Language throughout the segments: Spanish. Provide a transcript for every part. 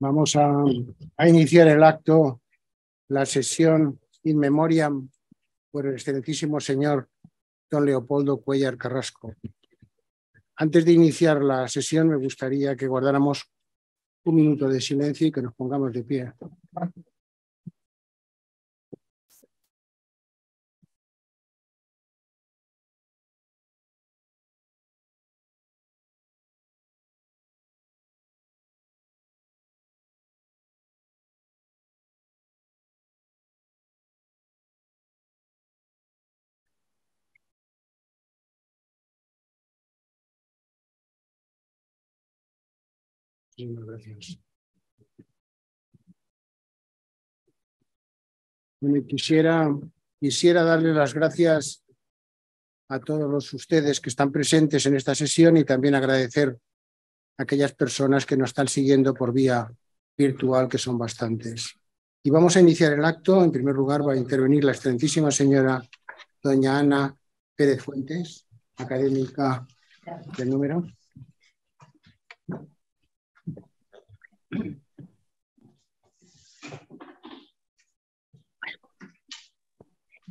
Vamos a iniciar el acto, la sesión in memoriam por el excelentísimo señor don Leopoldo Cuéllar Carrasco. Antes de iniciar la sesión, me gustaría que guardáramos un minuto de silencio y que nos pongamos de pie. Muchas gracias. Bueno, quisiera darle las gracias a todos ustedes que están presentes en esta sesión y también agradecer a aquellas personas que nos están siguiendo por vía virtual, que son bastantes. Y vamos a iniciar el acto. En primer lugar va a intervenir la excelentísima señora doña Ana Pérez Fuentes, académica del número.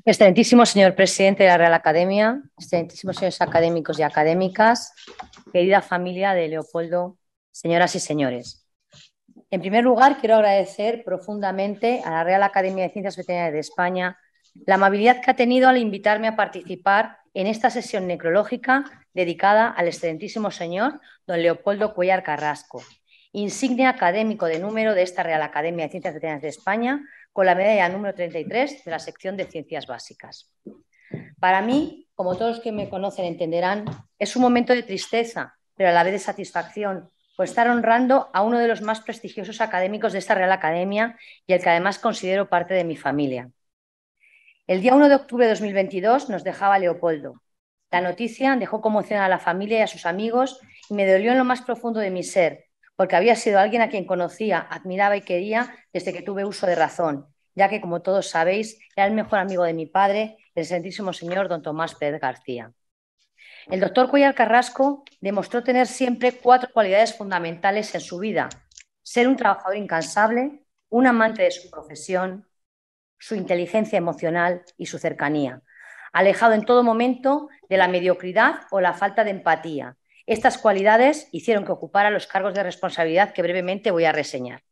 Excelentísimo señor presidente de la Real Academia, excelentísimos señores académicos y académicas, querida familia de Leopoldo, señoras y señores. En primer lugar, quiero agradecer profundamente a la Real Academia de Ciencias Veterinarias de España la amabilidad que ha tenido al invitarme a participar en esta sesión necrológica dedicada al excelentísimo señor don Leopoldo Cuéllar Carrasco, insignia académico de número de esta Real Academia de Ciencias Veterinarias de España, con la medalla número 33 de la sección de Ciencias Básicas. Para mí, como todos los que me conocen entenderán, es un momento de tristeza, pero a la vez de satisfacción, por estar honrando a uno de los más prestigiosos académicos de esta Real Academia y el que además considero parte de mi familia. El día 1 de octubre de 2022 nos dejaba Leopoldo. La noticia dejó conmoción a la familia y a sus amigos y me dolió en lo más profundo de mi ser, porque había sido alguien a quien conocía, admiraba y quería desde que tuve uso de razón, ya que, como todos sabéis, era el mejor amigo de mi padre, el excelentísimo señor don Tomás Pérez García. El doctor Cuéllar Carrasco demostró tener siempre 4 cualidades fundamentales en su vida: ser un trabajador incansable, un amante de su profesión, su inteligencia emocional y su cercanía, alejado en todo momento de la mediocridad o la falta de empatía. Estas cualidades hicieron que ocupara los cargos de responsabilidad que brevemente voy a reseñar.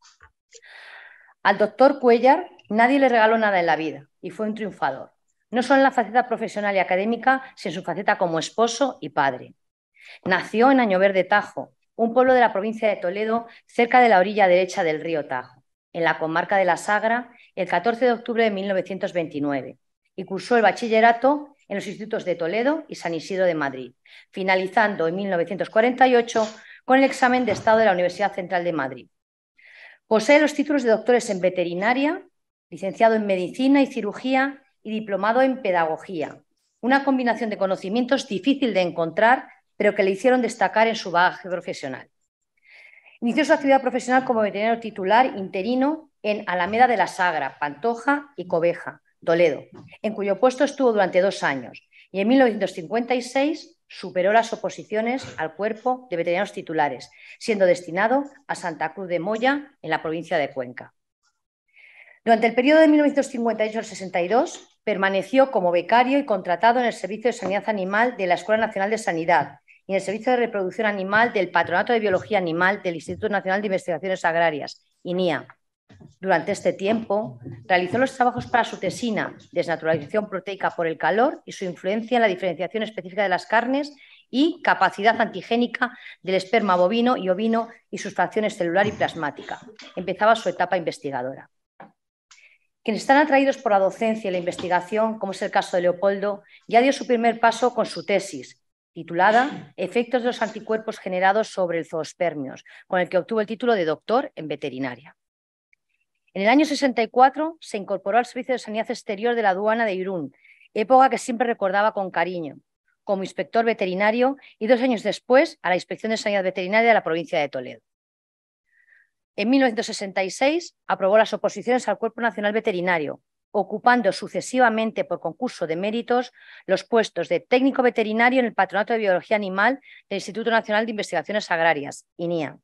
Al doctor Cuéllar nadie le regaló nada en la vida y fue un triunfador, no solo en la faceta profesional y académica, sino en su faceta como esposo y padre. Nació en Añover Tajo, un pueblo de la provincia de Toledo, cerca de la orilla derecha del río Tajo, en la comarca de la Sagra, el 14 de octubre de 1929, y cursó el bachillerato en los institutos de Toledo y San Isidro de Madrid, finalizando en 1948 con el examen de Estado de la Universidad Central de Madrid. Posee los títulos de doctores en veterinaria, licenciado en medicina y cirugía y diplomado en pedagogía, una combinación de conocimientos difícil de encontrar, pero que le hicieron destacar en su bagaje profesional. Inició su actividad profesional como veterinario titular interino en Alameda de la Sagra, Pantoja y Cobeja, Toledo, en cuyo puesto estuvo durante 2 años, y en 1956 superó las oposiciones al cuerpo de veterinarios titulares, siendo destinado a Santa Cruz de Moya, en la provincia de Cuenca. Durante el periodo de 1958 al 62 permaneció como becario y contratado en el Servicio de Sanidad Animal de la Escuela Nacional de Sanidad y en el Servicio de Reproducción Animal del Patronato de Biología Animal del Instituto Nacional de Investigaciones Agrarias, INIA. Durante este tiempo realizó los trabajos para su tesina, desnaturalización proteica por el calor y su influencia en la diferenciación específica de las carnes y capacidad antigénica del esperma bovino y ovino y sus fracciones celular y plasmática. Empezaba su etapa investigadora. Quienes están atraídos por la docencia y la investigación, como es el caso de Leopoldo, ya dio su primer paso con su tesis, titulada Efectos de los anticuerpos generados sobre el zoospermios, con el que obtuvo el título de doctor en veterinaria. En el año 64 se incorporó al Servicio de Sanidad Exterior de la Aduana de Irún, época que siempre recordaba con cariño, como inspector veterinario, y 2 años después a la Inspección de Sanidad Veterinaria de la provincia de Toledo. En 1966 aprobó las oposiciones al Cuerpo Nacional Veterinario, ocupando sucesivamente por concurso de méritos los puestos de técnico veterinario en el Patronato de Biología Animal del Instituto Nacional de Investigaciones Agrarias, INIA,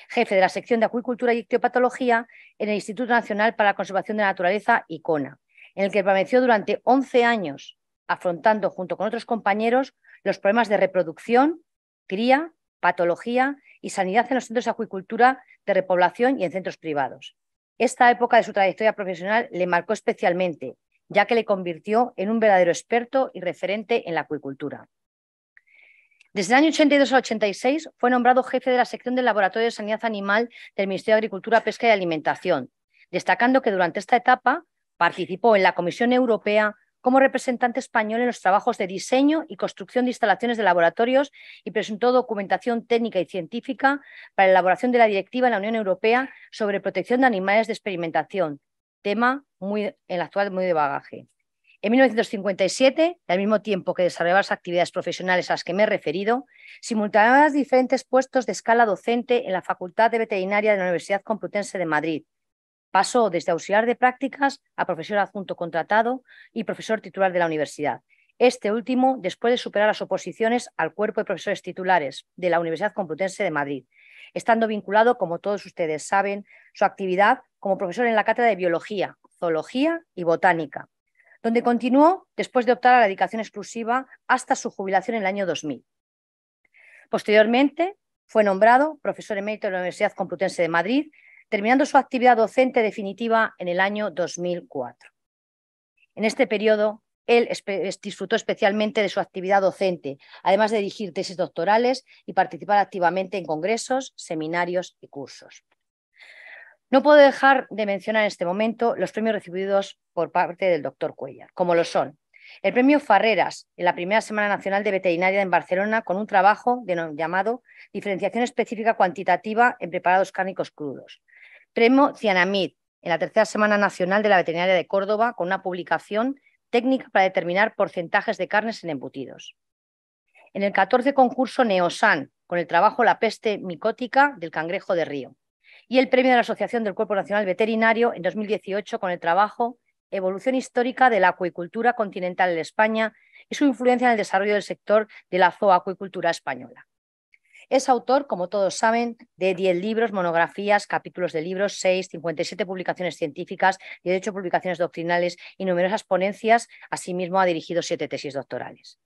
Jefe de la sección de Acuicultura y Ictiopatología en el Instituto Nacional para la Conservación de la Naturaleza, ICONA, en el que permaneció durante 11 años, afrontando junto con otros compañeros los problemas de reproducción, cría, patología y sanidad en los centros de acuicultura de repoblación y en centros privados. Esta época de su trayectoria profesional le marcó especialmente, ya que le convirtió en un verdadero experto y referente en la acuicultura. Desde el año 82 al 86 fue nombrado jefe de la sección del Laboratorio de Sanidad Animal del Ministerio de Agricultura, Pesca y Alimentación, destacando que durante esta etapa participó en la Comisión Europea como representante español en los trabajos de diseño y construcción de instalaciones de laboratorios y presentó documentación técnica y científica para la elaboración de la directiva en la Unión Europea sobre protección de animales de experimentación, tema en la actual muy de bagaje. En 1957, al mismo tiempo que desarrollaba las actividades profesionales a las que me he referido, simultaneaba diferentes puestos de escala docente en la Facultad de Veterinaria de la Universidad Complutense de Madrid. Pasó desde auxiliar de prácticas a profesor adjunto contratado y profesor titular de la universidad. Este último, después de superar las oposiciones al cuerpo de profesores titulares de la Universidad Complutense de Madrid, estando vinculado, como todos ustedes saben, su actividad como profesor en la cátedra de Biología, Zoología y Botánica, donde continuó después de optar a la dedicación exclusiva hasta su jubilación en el año 2000. Posteriormente, fue nombrado profesor emérito de la Universidad Complutense de Madrid, terminando su actividad docente definitiva en el año 2004. En este periodo, él disfrutó especialmente de su actividad docente, además de dirigir tesis doctorales y participar activamente en congresos, seminarios y cursos. No puedo dejar de mencionar en este momento los premios recibidos por parte del doctor Cuéllar, como lo son el premio Farreras en la primera Semana Nacional de Veterinaria en Barcelona con un trabajo llamado Diferenciación específica cuantitativa en preparados cárnicos crudos. Premio Cianamid en la tercera Semana Nacional de la Veterinaria de Córdoba con una publicación técnica para determinar porcentajes de carnes en embutidos. En el 14 concurso Neosan con el trabajo La peste micótica del cangrejo de río. Y el premio de la Asociación del Cuerpo Nacional Veterinario en 2018 con el trabajo Evolución histórica de la acuicultura continental en España y su influencia en el desarrollo del sector de la zooacuicultura española. Es autor, como todos saben, de 10 libros, monografías, capítulos de libros, 6, 57 publicaciones científicas, 18 publicaciones doctrinales y numerosas ponencias. Asimismo, ha dirigido 7 tesis doctorales.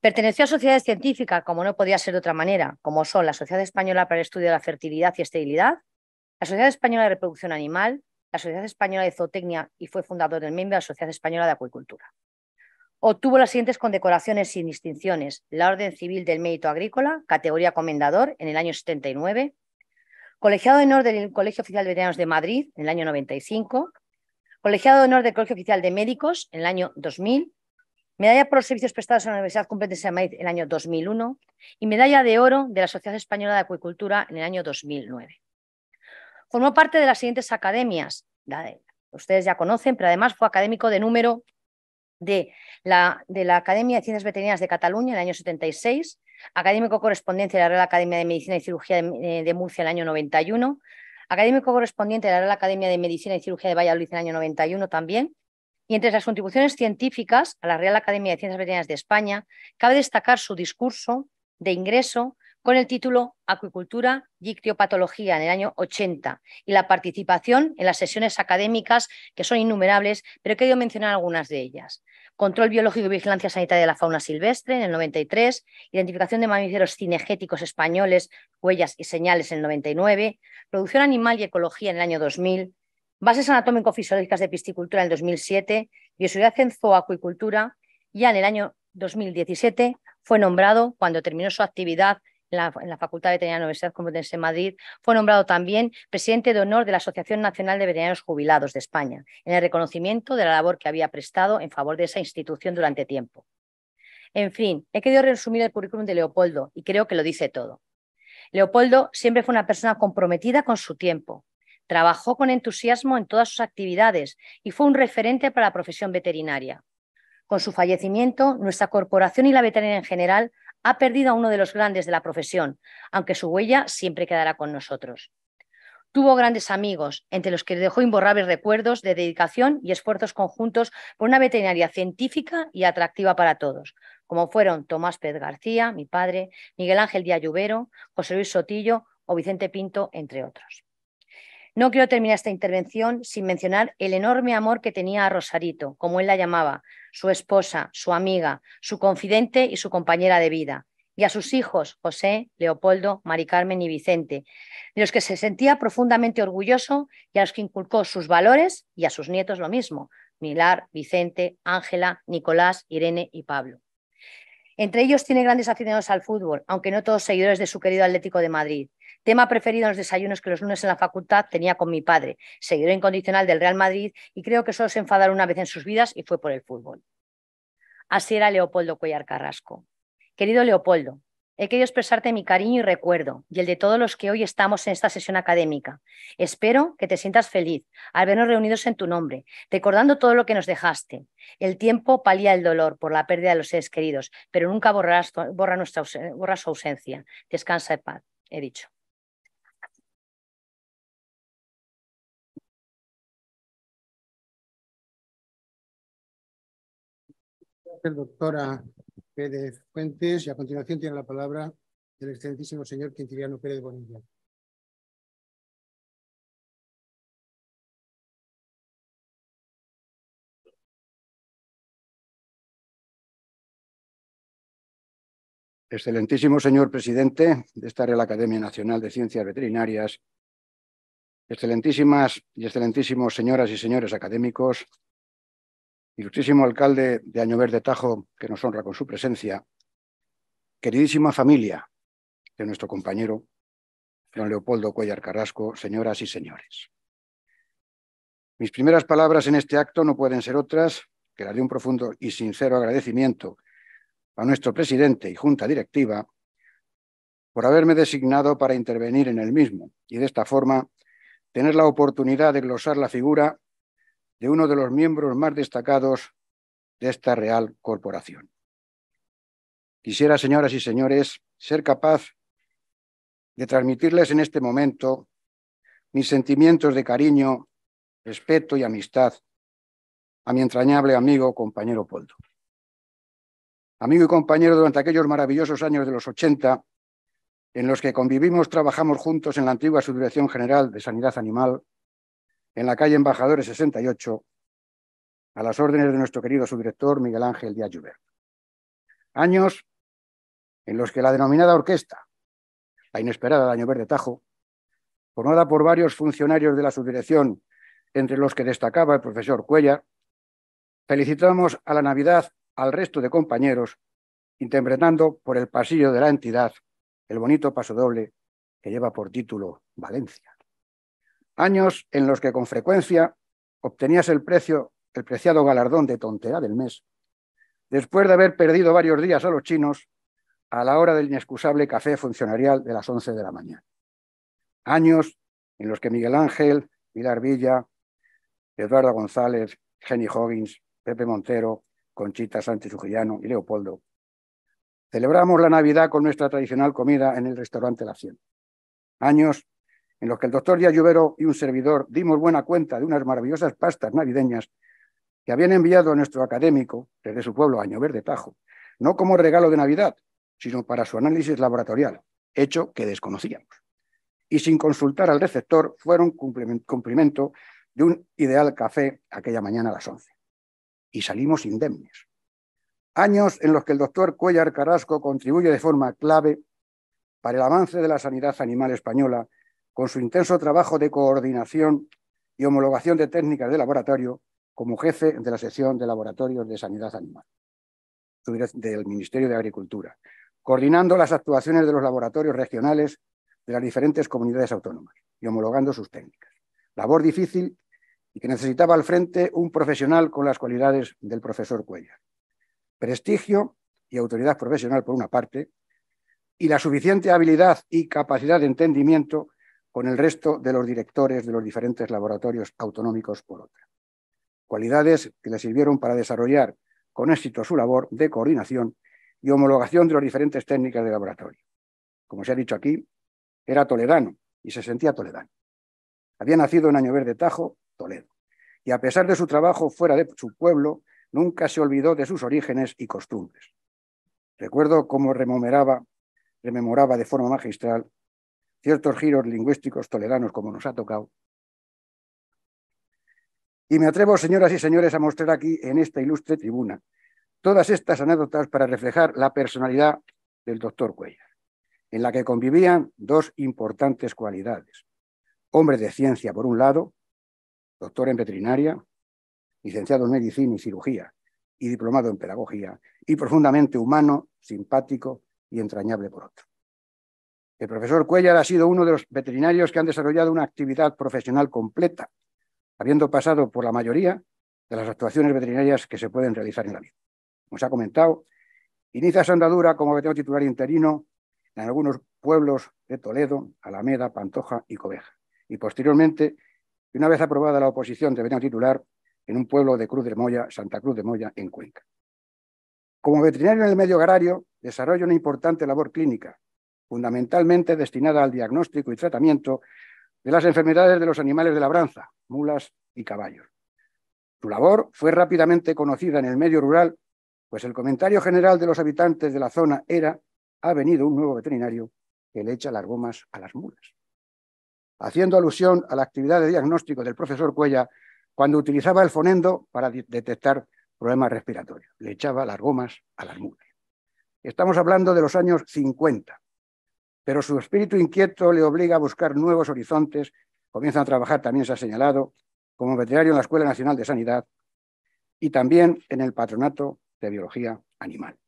Perteneció a sociedades científicas, como no podía ser de otra manera, como son la Sociedad Española para el Estudio de la Fertilidad y Esterilidad, la Sociedad Española de Reproducción Animal, la Sociedad Española de Zootecnia y fue fundador del miembro de la Sociedad Española de Acuicultura. Obtuvo las siguientes condecoraciones sin distinciones: la Orden Civil del Mérito Agrícola, categoría comendador, en el año 79, Colegiado de Honor del Colegio Oficial de Veterinarios de Madrid, en el año 95, Colegiado de Honor del Colegio Oficial de Médicos, en el año 2000, Medalla por los servicios prestados en la Universidad Complutense de Madrid, en el año 2001, y Medalla de Oro de la Sociedad Española de Acuicultura, en el año 2009. Formó parte de las siguientes academias, ustedes ya conocen, pero además fue académico de número de la Academia de Ciencias Veterinarias de Cataluña en el año 76, académico correspondiente de la Real Academia de Medicina y Cirugía de Murcia en el año 91, académico correspondiente de la Real Academia de Medicina y Cirugía de Valladolid en el año 91 también. Y entre las contribuciones científicas a la Real Academia de Ciencias Veterinarias de España, cabe destacar su discurso de ingreso con el título Acuicultura y Ictiopatología en el año 80 y la participación en las sesiones académicas, que son innumerables, pero he querido mencionar algunas de ellas. Control biológico y vigilancia sanitaria de la fauna silvestre en el 93, identificación de mamíferos cinegéticos españoles, huellas y señales en el 99, producción animal y ecología en el año 2000, bases anatómico-fisiológicas de piscicultura en el 2007, bioseguridad en zooacuicultura. Ya en el año 2017 fue nombrado, cuando terminó su actividad en la Facultad de Veterinaria de la Universidad Complutense de Madrid, fue nombrado también presidente de honor de la Asociación Nacional de Veterinarios Jubilados de España, en el reconocimiento de la labor que había prestado en favor de esa institución durante tiempo. En fin, he querido resumir el currículum de Leopoldo y creo que lo dice todo. Leopoldo siempre fue una persona comprometida con su tiempo. Trabajó con entusiasmo en todas sus actividades y fue un referente para la profesión veterinaria. Con su fallecimiento, nuestra corporación y la veterinaria en general ha perdido a uno de los grandes de la profesión, aunque su huella siempre quedará con nosotros. Tuvo grandes amigos, entre los que dejó imborrables recuerdos de dedicación y esfuerzos conjuntos por una veterinaria científica y atractiva para todos, como fueron Tomás Pérez García, mi padre, Miguel Ángel Díaz Lluvero, José Luis Sotillo o Vicente Pinto, entre otros. No quiero terminar esta intervención sin mencionar el enorme amor que tenía a Rosarito, como él la llamaba, su esposa, su amiga, su confidente y su compañera de vida, y a sus hijos, José, Leopoldo, Mari Carmen y Vicente, de los que se sentía profundamente orgulloso y a los que inculcó sus valores, y a sus nietos lo mismo, Pilar, Vicente, Ángela, Nicolás, Irene y Pablo. Entre ellos tiene grandes aficionados al fútbol, aunque no todos seguidores de su querido Atlético de Madrid. Tema preferido en los desayunos que los lunes en la facultad tenía con mi padre, seguidor incondicional del Real Madrid, y creo que solo se enfadaron una vez en sus vidas y fue por el fútbol. Así era Leopoldo Cuéllar Carrasco. Querido Leopoldo, he querido expresarte mi cariño y recuerdo, y el de todos los que hoy estamos en esta sesión académica. Espero que te sientas feliz al vernos reunidos en tu nombre, recordando todo lo que nos dejaste. El tiempo palía el dolor por la pérdida de los seres queridos, pero nunca borra su ausencia. Descansa en paz, he dicho. Doctora Pérez Fuentes, y a continuación tiene la palabra el excelentísimo señor Quintiliano Pérez Bonilla. Excelentísimo señor presidente de esta Real Academia Nacional de Ciencias Veterinarias, excelentísimas y excelentísimos señoras y señores académicos, ilustrísimo alcalde de Añover de Tajo, que nos honra con su presencia, queridísima familia de nuestro compañero don Leopoldo Cuéllar Carrasco, señoras y señores. Mis primeras palabras en este acto no pueden ser otras que las de un profundo y sincero agradecimiento a nuestro presidente y junta directiva por haberme designado para intervenir en el mismo y de esta forma tener la oportunidad de glosar la figura de uno de los miembros más destacados de esta real corporación. Quisiera, señoras y señores, ser capaz de transmitirles en este momento mis sentimientos de cariño, respeto y amistad a mi entrañable amigo, compañero Poldo. Amigo y compañero durante aquellos maravillosos años de los 80, en los que convivimos, trabajamos juntos en la antigua Subdirección General de Sanidad Animal, en la calle Embajadores 68, a las órdenes de nuestro querido subdirector Miguel Ángel Díaz Llubert. Años en los que la denominada orquesta, la inesperada de Añover de Tajo, formada por varios funcionarios de la subdirección, entre los que destacaba el profesor Cuéllar, felicitamos a la Navidad al resto de compañeros, interpretando por el pasillo de la entidad el bonito pasodoble que lleva por título Valencia. Años en los que con frecuencia obtenías el preciado galardón de tontera del mes, después de haber perdido varios días a los chinos a la hora del inexcusable café funcionarial de las 11 de la mañana. Años en los que Miguel Ángel, Pilar Villa, Eduardo González, Jenny Hoggins, Pepe Montero, Conchita Sánchez Ujillano y Leopoldo celebramos la Navidad con nuestra tradicional comida en el restaurante La Hacienda. Años en los que el doctor Díaz Llubert y un servidor dimos buena cuenta de unas maravillosas pastas navideñas que habían enviado a nuestro académico desde su pueblo Añover de Tajo, no como regalo de Navidad, sino para su análisis laboratorial, hecho que desconocíamos. Y sin consultar al receptor, fueron cumplimiento de un ideal café aquella mañana a las 11. Y salimos indemnes. Años en los que el doctor Cuéllar Carrasco contribuye de forma clave para el avance de la sanidad animal española con su intenso trabajo de coordinación y homologación de técnicas de laboratorio como jefe de la sección de laboratorios de sanidad animal del Ministerio de Agricultura, coordinando las actuaciones de los laboratorios regionales de las diferentes comunidades autónomas y homologando sus técnicas. Labor difícil y que necesitaba al frente un profesional con las cualidades del profesor Cuéllar. Prestigio y autoridad profesional por una parte, y la suficiente habilidad y capacidad de entendimiento con el resto de los directores de los diferentes laboratorios autonómicos por otra. Cualidades que le sirvieron para desarrollar con éxito su labor de coordinación y homologación de las diferentes técnicas de laboratorio. Como se ha dicho aquí, era toledano y se sentía toledano. Había nacido en Añover de Tajo, Toledo, y a pesar de su trabajo fuera de su pueblo, nunca se olvidó de sus orígenes y costumbres. Recuerdo cómo rememoraba de forma magistral ciertos giros lingüísticos toledanos como nos ha tocado. Y me atrevo, señoras y señores, a mostrar aquí en esta ilustre tribuna todas estas anécdotas para reflejar la personalidad del doctor Cuéllar, en la que convivían dos importantes cualidades. Hombre de ciencia, por un lado, doctor en veterinaria, licenciado en medicina y cirugía y diplomado en pedagogía, y profundamente humano, simpático y entrañable por otro. El profesor Cuéllar ha sido uno de los veterinarios que han desarrollado una actividad profesional completa, habiendo pasado por la mayoría de las actuaciones veterinarias que se pueden realizar en la vida. Como se ha comentado, inicia su andadura como veterinario titular interino en algunos pueblos de Toledo, Alameda, Pantoja y Cobeja, y posteriormente, una vez aprobada la oposición de veterinario titular, en un pueblo de Cruz de Moya, Santa Cruz de Moya, en Cuenca. Como veterinario en el medio agrario, desarrolla una importante labor clínica, fundamentalmente destinada al diagnóstico y tratamiento de las enfermedades de los animales de labranza, mulas y caballos. Su labor fue rápidamente conocida en el medio rural, pues el comentario general de los habitantes de la zona era: ha venido un nuevo veterinario que le echa las gomas a las mulas, haciendo alusión a la actividad de diagnóstico del profesor Cuéllar cuando utilizaba el fonendo para detectar problemas respiratorios. Le echaba las gomas a las mulas. Estamos hablando de los años 50, pero su espíritu inquieto le obliga a buscar nuevos horizontes. Comienza a trabajar, también se ha señalado, como veterinario en la Escuela Nacional de Sanidad y también en el Patronato de Biología Animal.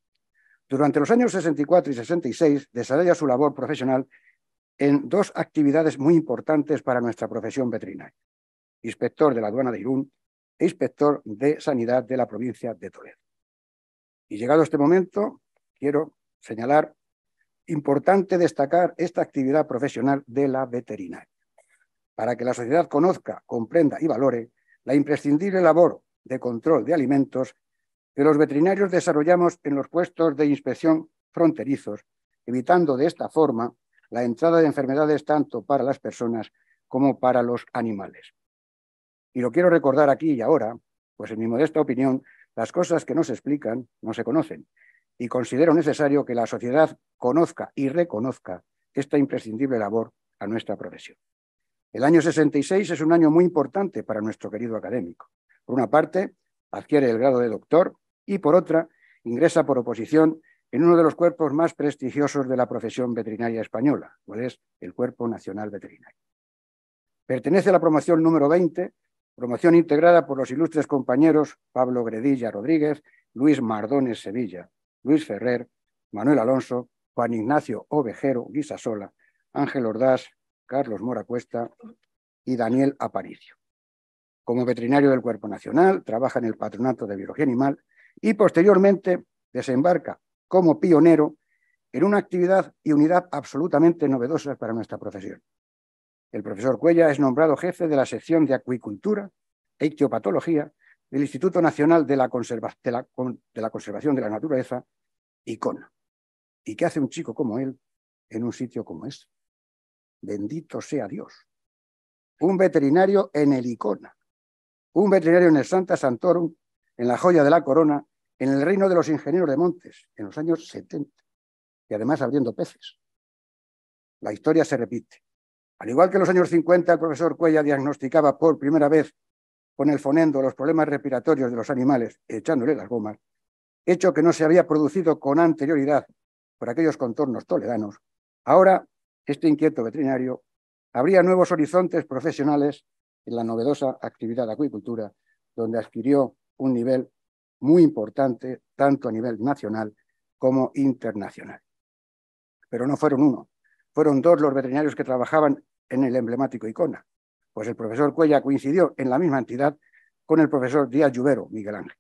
Durante los años 64 y 66 desarrolla su labor profesional en dos actividades muy importantes para nuestra profesión veterinaria: inspector de la aduana de Irún e inspector de sanidad de la provincia de Toledo. Y llegado este momento, quiero señalar, importante destacar esta actividad profesional de la veterinaria, para que la sociedad conozca, comprenda y valore la imprescindible labor de control de alimentos que los veterinarios desarrollamos en los puestos de inspección fronterizos, evitando de esta forma la entrada de enfermedades tanto para las personas como para los animales. Y lo quiero recordar aquí y ahora, pues en mi modesta opinión, las cosas que no se explican no se conocen, y considero necesario que la sociedad conozca y reconozca esta imprescindible labor a nuestra profesión. El año 66 es un año muy importante para nuestro querido académico. Por una parte, adquiere el grado de doctor y, por otra, ingresa por oposición en uno de los cuerpos más prestigiosos de la profesión veterinaria española, cual es el Cuerpo Nacional Veterinario. Pertenece a la promoción número 20, promoción integrada por los ilustres compañeros Pablo Gredilla Rodríguez, Luis Mardones Sevilla, Luis Ferrer, Manuel Alonso, Juan Ignacio Ovejero Guisasola, Ángel Ordaz, Carlos Mora Cuesta y Daniel Aparicio. Como veterinario del Cuerpo Nacional, trabaja en el Patronato de Biología Animal y posteriormente desembarca como pionero en una actividad y unidad absolutamente novedosas para nuestra profesión. El profesor Cuéllar es nombrado jefe de la sección de acuicultura e ictiopatología del Instituto Nacional de la Conservación de la Naturaleza, ICONA. ¿Y qué hace un chico como él en un sitio como este? Bendito sea Dios. Un veterinario en el ICONA, un veterinario en el Santa Santorum, en la joya de la corona, en el reino de los ingenieros de montes, en los años 70, y además abriendo peces. La historia se repite. Al igual que en los años 50, el profesor Cuéllar diagnosticaba por primera vez con el fonendo los problemas respiratorios de los animales, echándole las gomas, hecho que no se había producido con anterioridad por aquellos contornos toledanos. Ahora, este inquieto veterinario abría nuevos horizontes profesionales en la novedosa actividad de acuicultura, donde adquirió un nivel muy importante, tanto a nivel nacional como internacional. Pero no fueron uno, fueron dos los veterinarios que trabajaban en el emblemático ICONA, pues el profesor Cuéllar coincidió en la misma entidad con el profesor Díaz Lluvero, Miguel Ángel,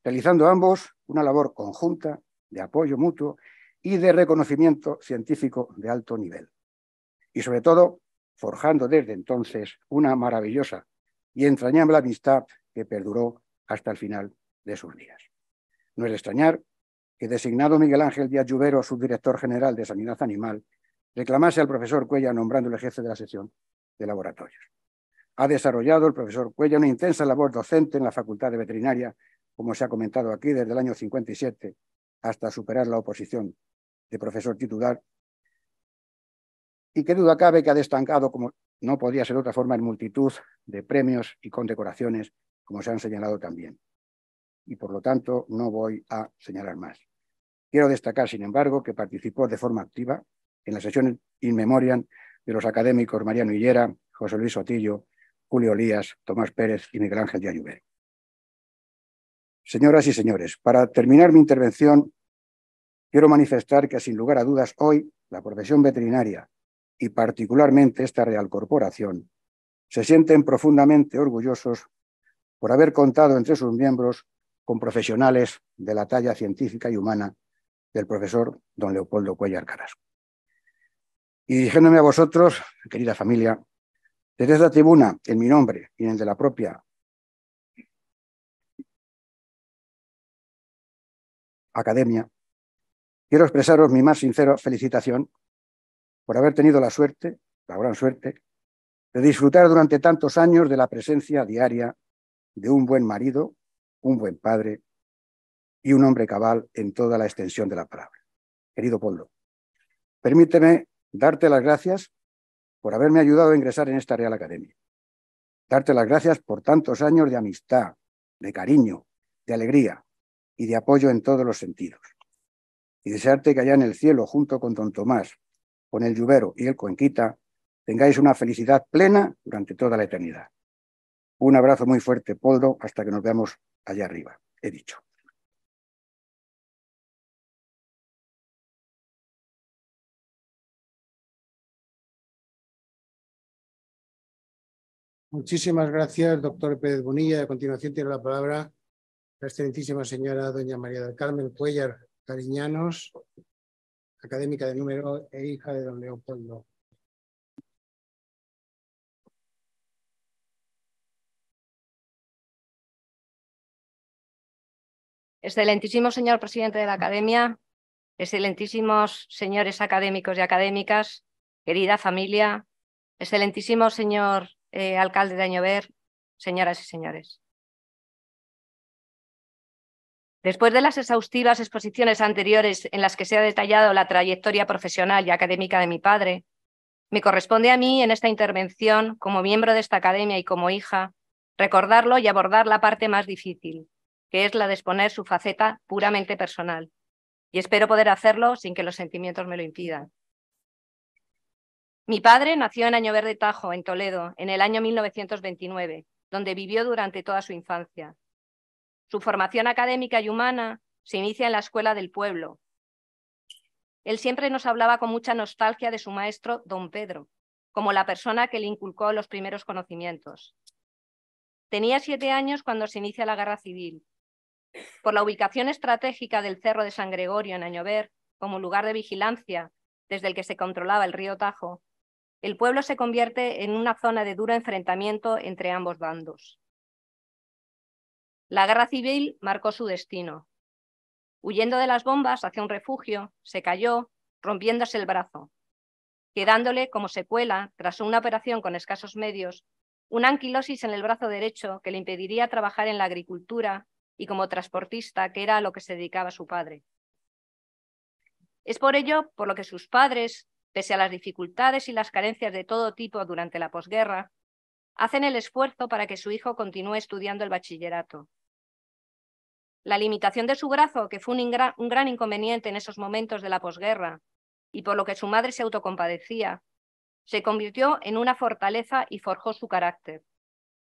realizando ambos una labor conjunta de apoyo mutuo y de reconocimiento científico de alto nivel. Y sobre todo, forjando desde entonces una maravillosa y entrañable amistad que perduró hasta el final de sus días. No es de extrañar que, designado Miguel Ángel Díaz Lluvero, subdirector general de Sanidad Animal, reclamase al profesor Cuéllar nombrándole jefe de la sección de laboratorios. Ha desarrollado el profesor Cuéllar una intensa labor docente en la Facultad de Veterinaria, como se ha comentado aquí, desde el año 57 hasta superar la oposición de profesor titular, y qué duda cabe que ha destacado, como no podía ser de otra forma, en multitud de premios y condecoraciones, como se han señalado también. Y por lo tanto no voy a señalar más. Quiero destacar, sin embargo, que participó de forma activa en la sesión in memoriam de los académicos Mariano Higuera, José Luis Sotillo, Julio Elías, Tomás Pérez y Miguel Ángel de Ayuber. Señoras y señores, para terminar mi intervención, quiero manifestar que, sin lugar a dudas, hoy la profesión veterinaria y particularmente esta Real Corporación se sienten profundamente orgullosos por haber contado entre sus miembros con profesionales de la talla científica y humana del profesor don Leopoldo Cuéllar Carrasco. Y dirigiéndome a vosotros, querida familia, desde esta tribuna, en mi nombre y en el de la propia Academia, quiero expresaros mi más sincera felicitación por haber tenido la suerte, la gran suerte, de disfrutar durante tantos años de la presencia diaria de un buen marido, un buen padre y un hombre cabal en toda la extensión de la palabra. Querido Poldo, permíteme darte las gracias por haberme ayudado a ingresar en esta Real Academia. Darte las gracias por tantos años de amistad, de cariño, de alegría y de apoyo en todos los sentidos. Y desearte que allá en el cielo, junto con don Tomás, con el Lluvero y el Cuenquita, tengáis una felicidad plena durante toda la eternidad. Un abrazo muy fuerte, Poldo, hasta que nos veamos allá arriba. He dicho. Muchísimas gracias, doctor Pérez Bonilla. A continuación tiene la palabra la excelentísima señora doña María del Carmen Cuéllar Cariñanos, académica de número e hija de don Leopoldo. Excelentísimo señor presidente de la Academia, excelentísimos señores académicos y académicas, querida familia, excelentísimo señor alcalde de Añover, señoras y señores. Después de las exhaustivas exposiciones anteriores en las que se ha detallado la trayectoria profesional y académica de mi padre, me corresponde a mí en esta intervención, como miembro de esta academia y como hija, recordarlo y abordar la parte más difícil, que es la de exponer su faceta puramente personal. Y espero poder hacerlo sin que los sentimientos me lo impidan. Mi padre nació en Añover de Tajo, en Toledo, en el año 1929, donde vivió durante toda su infancia. Su formación académica y humana se inicia en la escuela del pueblo. Él siempre nos hablaba con mucha nostalgia de su maestro, don Pedro, como la persona que le inculcó los primeros conocimientos. Tenía 7 años cuando se inicia la Guerra Civil. Por la ubicación estratégica del Cerro de San Gregorio en Añover, como lugar de vigilancia desde el que se controlaba el río Tajo, el pueblo se convierte en una zona de duro enfrentamiento entre ambos bandos. La Guerra Civil marcó su destino. Huyendo de las bombas hacia un refugio, se cayó, rompiéndose el brazo, quedándole como secuela, tras una operación con escasos medios, una anquilosis en el brazo derecho que le impediría trabajar en la agricultura y como transportista, que era a lo que se dedicaba su padre. Es por ello por lo que sus padres, pese a las dificultades y las carencias de todo tipo durante la posguerra, hacen el esfuerzo para que su hijo continúe estudiando el bachillerato. La limitación de su brazo, que fue un gran inconveniente en esos momentos de la posguerra, y por lo que su madre se autocompadecía, se convirtió en una fortaleza y forjó su carácter,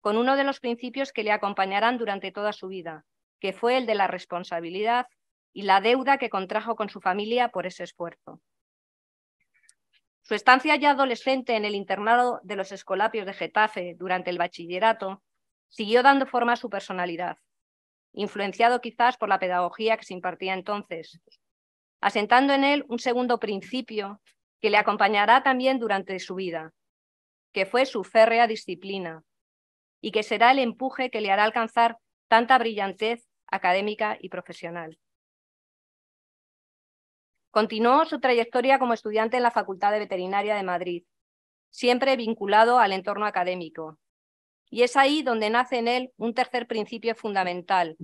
con uno de los principios que le acompañarán durante toda su vida, que fue el de la responsabilidad y la deuda que contrajo con su familia por ese esfuerzo. Su estancia ya adolescente en el internado de los Escolapios de Getafe durante el bachillerato siguió dando forma a su personalidad, influenciado quizás por la pedagogía que se impartía entonces, asentando en él un segundo principio que le acompañará también durante su vida, que fue su férrea disciplina y que será el empuje que le hará alcanzar tanta brillantez académica y profesional. Continuó su trayectoria como estudiante en la Facultad de Veterinaria de Madrid, siempre vinculado al entorno académico. Y es ahí donde nace en él un tercer principio fundamental,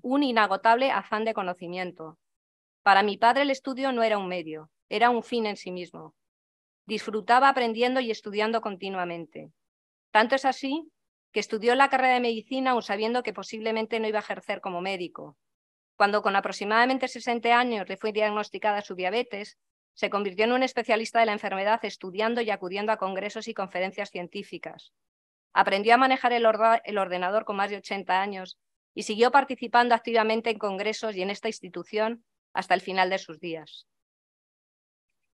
un inagotable afán de conocimiento. Para mi padre el estudio no era un medio, era un fin en sí mismo. Disfrutaba aprendiendo y estudiando continuamente. Tanto es así que estudió la carrera de medicina aun sabiendo que posiblemente no iba a ejercer como médico. Cuando con aproximadamente 60 años le fue diagnosticada su diabetes, se convirtió en un especialista de la enfermedad estudiando y acudiendo a congresos y conferencias científicas. Aprendió a manejar el ordenador con más de 80 años y siguió participando activamente en congresos y en esta institución hasta el final de sus días.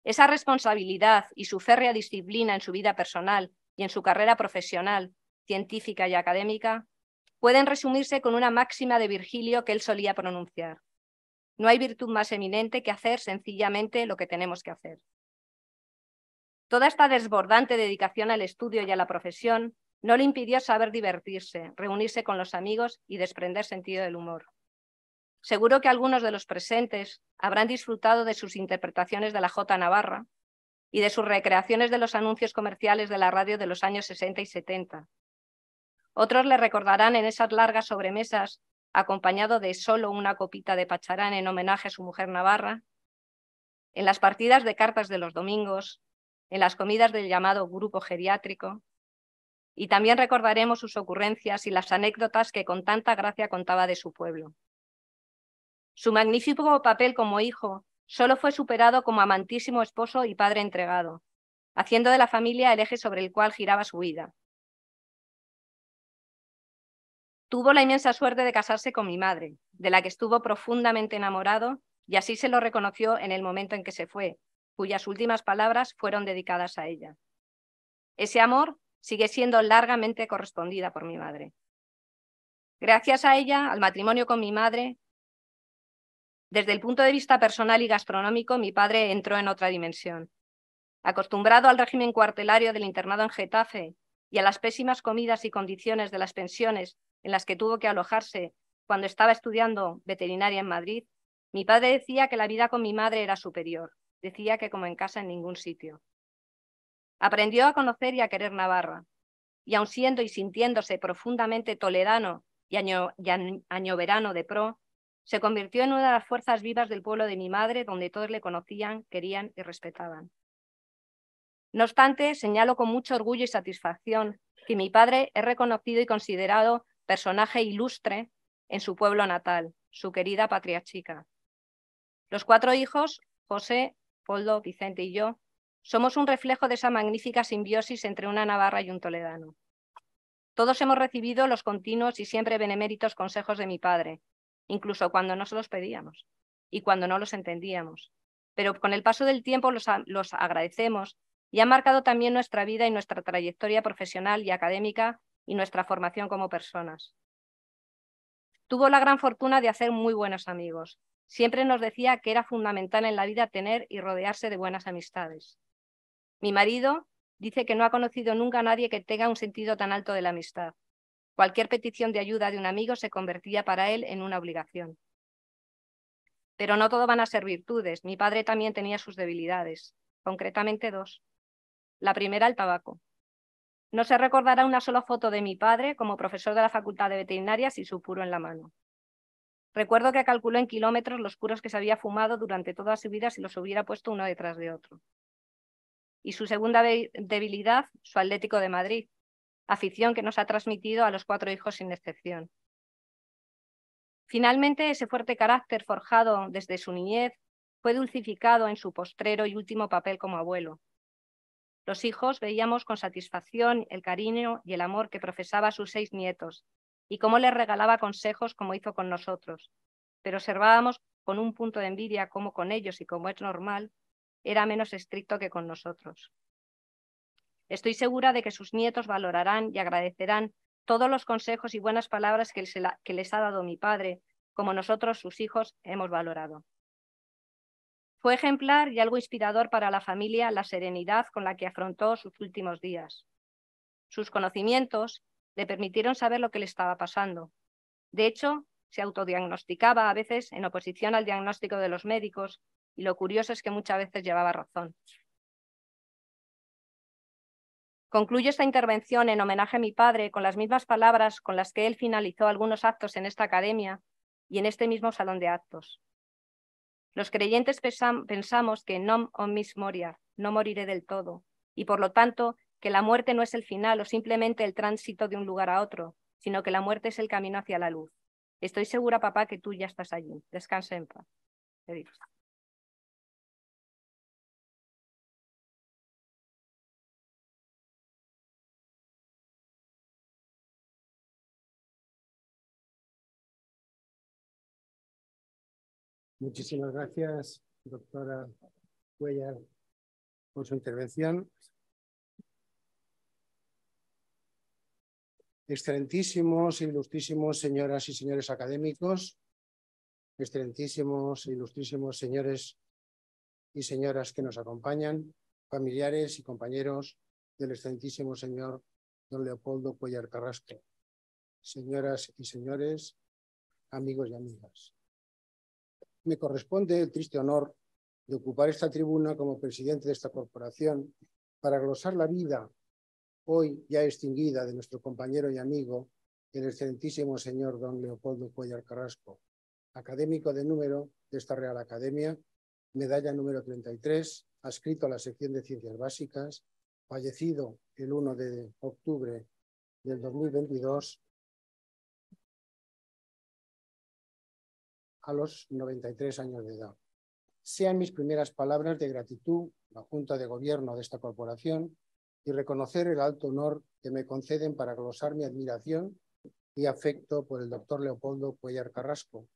Esa responsabilidad y su férrea disciplina en su vida personal y en su carrera profesional, científica y académica pueden resumirse con una máxima de Virgilio que él solía pronunciar: no hay virtud más eminente que hacer sencillamente lo que tenemos que hacer. Toda esta desbordante dedicación al estudio y a la profesión no le impidió saber divertirse, reunirse con los amigos y desprender sentido del humor. Seguro que algunos de los presentes habrán disfrutado de sus interpretaciones de la Jota Navarra y de sus recreaciones de los anuncios comerciales de la radio de los años 60 y 70. Otros le recordarán en esas largas sobremesas, acompañado de solo una copita de pacharán en homenaje a su mujer navarra, en las partidas de cartas de los domingos, en las comidas del llamado grupo geriátrico, y también recordaremos sus ocurrencias y las anécdotas que con tanta gracia contaba de su pueblo. Su magnífico papel como hijo solo fue superado como amantísimo esposo y padre entregado, haciendo de la familia el eje sobre el cual giraba su vida. Tuvo la inmensa suerte de casarse con mi madre, de la que estuvo profundamente enamorado, y así se lo reconoció en el momento en que se fue, cuyas últimas palabras fueron dedicadas a ella. Ese amor sigue siendo largamente correspondida por mi madre. Gracias a ella, al matrimonio con mi madre, desde el punto de vista personal y gastronómico, mi padre entró en otra dimensión. Acostumbrado al régimen cuartelario del internado en Getafe y a las pésimas comidas y condiciones de las pensiones en las que tuvo que alojarse cuando estaba estudiando veterinaria en Madrid, mi padre decía que la vida con mi madre era superior. Decía que como en casa en ningún sitio. Aprendió a conocer y a querer Navarra, y aun siendo y sintiéndose profundamente toledano y añoverano de pro, se convirtió en una de las fuerzas vivas del pueblo de mi madre, donde todos le conocían, querían y respetaban. No obstante, señalo con mucho orgullo y satisfacción que mi padre es reconocido y considerado personaje ilustre en su pueblo natal, su querida patria chica. Los 4 hijos, José, Poldo, Vicente y yo, somos un reflejo de esa magnífica simbiosis entre una navarra y un toledano. Todos hemos recibido los continuos y siempre beneméritos consejos de mi padre, incluso cuando no se los pedíamos y cuando no los entendíamos. Pero con el paso del tiempo los agradecemos y han marcado también nuestra vida y nuestra trayectoria profesional y académica y nuestra formación como personas. Tuvo la gran fortuna de hacer muy buenos amigos. Siempre nos decía que era fundamental en la vida tener y rodearse de buenas amistades. Mi marido dice que no ha conocido nunca a nadie que tenga un sentido tan alto de la amistad. Cualquier petición de ayuda de un amigo se convertía para él en una obligación. Pero no todo van a ser virtudes. Mi padre también tenía sus debilidades, concretamente 2. La primera, el tabaco. No se recordará una sola foto de mi padre como profesor de la Facultad de Veterinaria sin su puro en la mano. Recuerdo que calculó en kilómetros los puros que se había fumado durante toda su vida si los hubiera puesto uno detrás de otro. Y su segunda debilidad, su Atlético de Madrid, afición que nos ha transmitido a los 4 hijos sin excepción. Finalmente, ese fuerte carácter forjado desde su niñez fue dulcificado en su postrero y último papel como abuelo. Los hijos veíamos con satisfacción el cariño y el amor que profesaba a sus 6 nietos y cómo les regalaba consejos como hizo con nosotros, pero observábamos con un punto de envidia cómo con ellos, y como es normal, era menos estricto que con nosotros. Estoy segura de que sus nietos valorarán y agradecerán todos los consejos y buenas palabras que les ha dado mi padre, como nosotros, sus hijos, hemos valorado. Fue ejemplar y algo inspirador para la familia la serenidad con la que afrontó sus últimos días. Sus conocimientos le permitieron saber lo que le estaba pasando. De hecho, se autodiagnosticaba a veces en oposición al diagnóstico de los médicos, y lo curioso es que muchas veces llevaba razón. Concluyo esta intervención en homenaje a mi padre con las mismas palabras con las que él finalizó algunos actos en esta academia y en este mismo salón de actos. Los creyentes pensamos que non omnis moria, no moriré del todo, y por lo tanto que la muerte no es el final o simplemente el tránsito de un lugar a otro, sino que la muerte es el camino hacia la luz. Estoy segura, papá, que tú ya estás allí. Descansa en paz. Edith. Muchísimas gracias, doctora Cuéllar, por su intervención. Excelentísimos e ilustrísimos señoras y señores académicos, excelentísimos e ilustrísimos señores y señoras que nos acompañan, familiares y compañeros del excelentísimo señor don Leopoldo Cuéllar Carrasco, señoras y señores, amigos y amigas. Me corresponde el triste honor de ocupar esta tribuna como presidente de esta corporación para glosar la vida hoy ya extinguida de nuestro compañero y amigo, el excelentísimo señor don Leopoldo Cuéllar Carrasco, académico de número de esta Real Academia, medalla número 33, adscrito a la sección de Ciencias Básicas, fallecido el 1 de octubre del 2022 a los 93 años de edad. Sean mis primeras palabras de gratitud a la Junta de Gobierno de esta corporación y reconocer el alto honor que me conceden para glosar mi admiración y afecto por el doctor Leopoldo Cuéllar Carrasco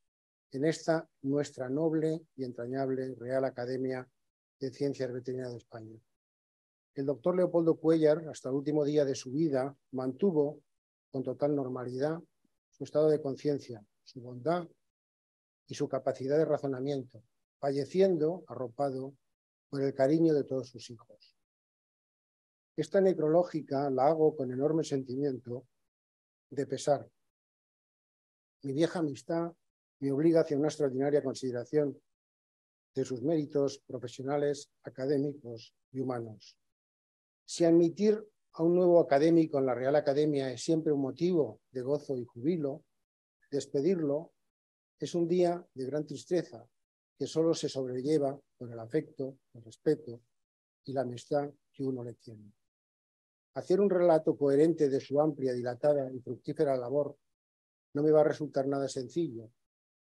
en esta nuestra noble y entrañable Real Academia de Ciencias Veterinarias de España. El doctor Leopoldo Cuéllar, hasta el último día de su vida, mantuvo con total normalidad su estado de conciencia, su bondad y su capacidad de razonamiento, falleciendo arropado por el cariño de todos sus hijos. Esta necrológica la hago con enorme sentimiento de pesar. Mi vieja amistad me obliga hacia una extraordinaria consideración de sus méritos profesionales, académicos y humanos. Si admitir a un nuevo académico en la Real Academia es siempre un motivo de gozo y jubilo, despedirlo es un día de gran tristeza que solo se sobrelleva con el afecto, el respeto y la amistad que uno le tiene. Hacer un relato coherente de su amplia, dilatada y fructífera labor no me va a resultar nada sencillo.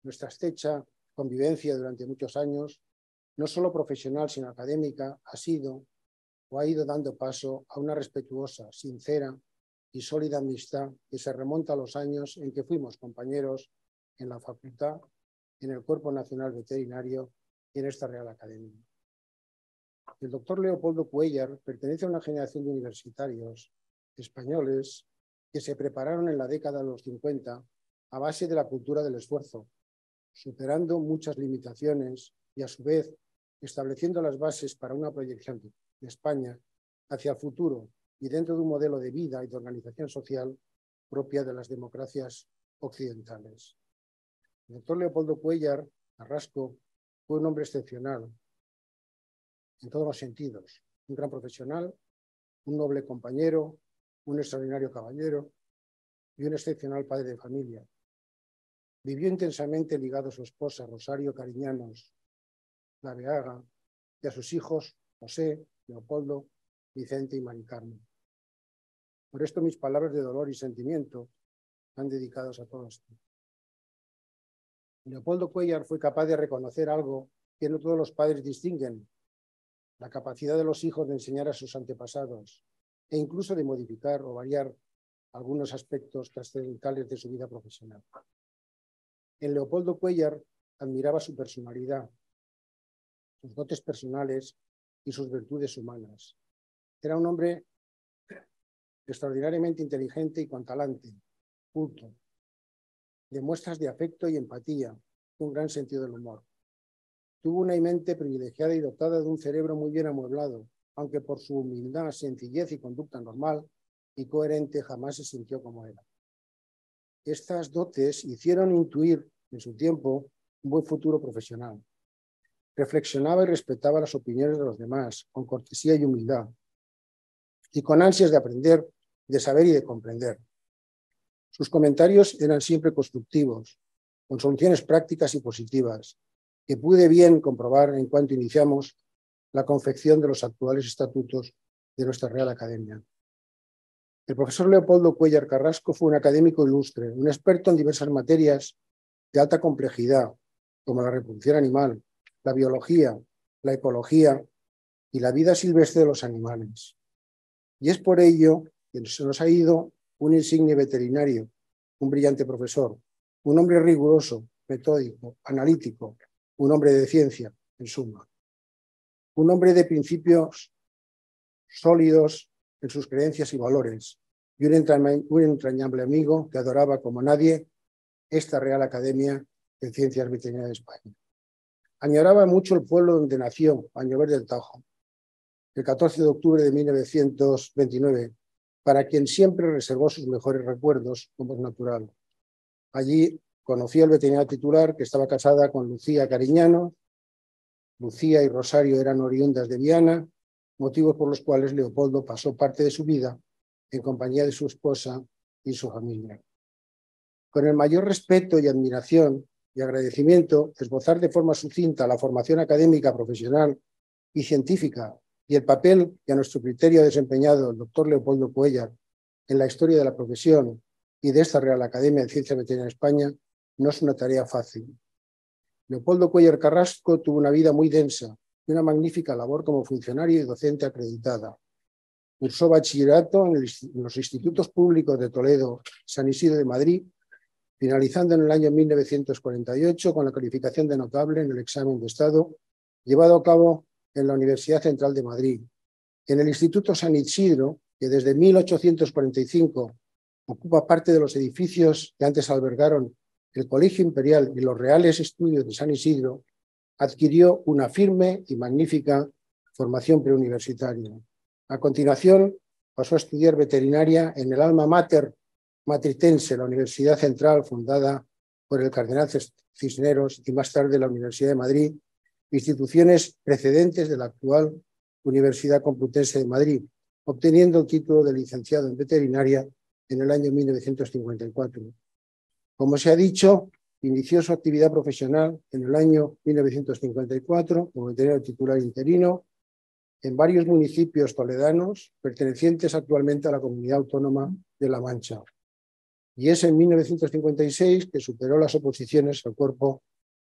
Nuestra estrecha convivencia durante muchos años, no solo profesional sino académica, ha sido o ha ido dando paso a una respetuosa, sincera y sólida amistad que se remonta a los años en que fuimos compañeros en la facultad, en el Cuerpo Nacional Veterinario y en esta Real Academia. El doctor Leopoldo Cuéllar pertenece a una generación de universitarios españoles que se prepararon en la década de los 50 a base de la cultura del esfuerzo, superando muchas limitaciones y a su vez estableciendo las bases para una proyección de España hacia el futuro y dentro de un modelo de vida y de organización social propia de las democracias occidentales. El doctor Leopoldo Cuéllar Carrasco fue un hombre excepcional en todos los sentidos, un gran profesional, un noble compañero, un extraordinario caballero y un excepcional padre de familia. Vivió intensamente ligado a su esposa Rosario Cariñanos Laveaga y a sus hijos José, Leopoldo, Vicente y Mari Carmen. Por esto mis palabras de dolor y sentimiento van dedicadas a todos. Leopoldo Cuéllar fue capaz de reconocer algo que no todos los padres distinguen: la capacidad de los hijos de enseñar a sus antepasados e incluso de modificar o variar algunos aspectos trascendentales de su vida profesional. En Leopoldo Cuéllar admiraba su personalidad, sus dotes personales y sus virtudes humanas. Era un hombre extraordinariamente inteligente y con talante, culto, de muestras de afecto y empatía, un gran sentido del humor. Tuvo una mente privilegiada y dotada de un cerebro muy bien amueblado, aunque por su humildad, sencillez y conducta normal y coherente jamás se sintió como era. Estas dotes hicieron intuir en su tiempo un buen futuro profesional. Reflexionaba y respetaba las opiniones de los demás, con cortesía y humildad, y con ansias de aprender, de saber y de comprender. Sus comentarios eran siempre constructivos, con soluciones prácticas y positivas, que pude bien comprobar en cuanto iniciamos la confección de los actuales estatutos de nuestra Real Academia. El profesor Leopoldo Cuéllar Carrasco fue un académico ilustre, un experto en diversas materias de alta complejidad, como la reproducción animal, la biología, la ecología y la vida silvestre de los animales. Y es por ello que se nos ha ido un insigne veterinario, un brillante profesor, un hombre riguroso, metódico, analítico, un hombre de ciencia, en suma. Un hombre de principios sólidos en sus creencias y valores, y un entrañable amigo que adoraba como nadie esta Real Academia de Ciencias Veterinarias de España. Añoraba mucho el pueblo donde nació, Añover del Tajo, el 14 de octubre de 1929, para quien siempre reservó sus mejores recuerdos, como es natural. Allí conoció al veterinario titular, que estaba casada con Lucía Cariñano. Lucía y Rosario eran oriundas de Viana, motivos por los cuales Leopoldo pasó parte de su vida en compañía de su esposa y su familia. Con el mayor respeto y admiración y agradecimiento, esbozar de forma sucinta la formación académica, profesional y científica y el papel que a nuestro criterio ha desempeñado el doctor Leopoldo Cuéllar en la historia de la profesión y de esta Real Academia de Ciencias Veterinarias de España no es una tarea fácil. Leopoldo Cuéllar Carrasco tuvo una vida muy densa y una magnífica labor como funcionario y docente acreditada. Cursó bachillerato en los institutos públicos de Toledo, San Isidro de Madrid, finalizando en el año 1948 con la calificación de notable en el examen de Estado llevado a cabo en la Universidad Central de Madrid. En el Instituto San Isidro, que desde 1845 ocupa parte de los edificios que antes albergaron el Colegio Imperial y los Reales Estudios de San Isidro, adquirió una firme y magnífica formación preuniversitaria. A continuación, pasó a estudiar veterinaria en el alma mater matritense, la Universidad Central, fundada por el cardenal Cisneros, y más tarde la Universidad de Madrid, instituciones precedentes de la actual Universidad Complutense de Madrid, obteniendo el título de licenciado en veterinaria en el año 1954. Como se ha dicho, inició su actividad profesional en el año 1954 como veterinario titular interino en varios municipios toledanos pertenecientes actualmente a la Comunidad Autónoma de La Mancha. Y es en 1956 que superó las oposiciones al cuerpo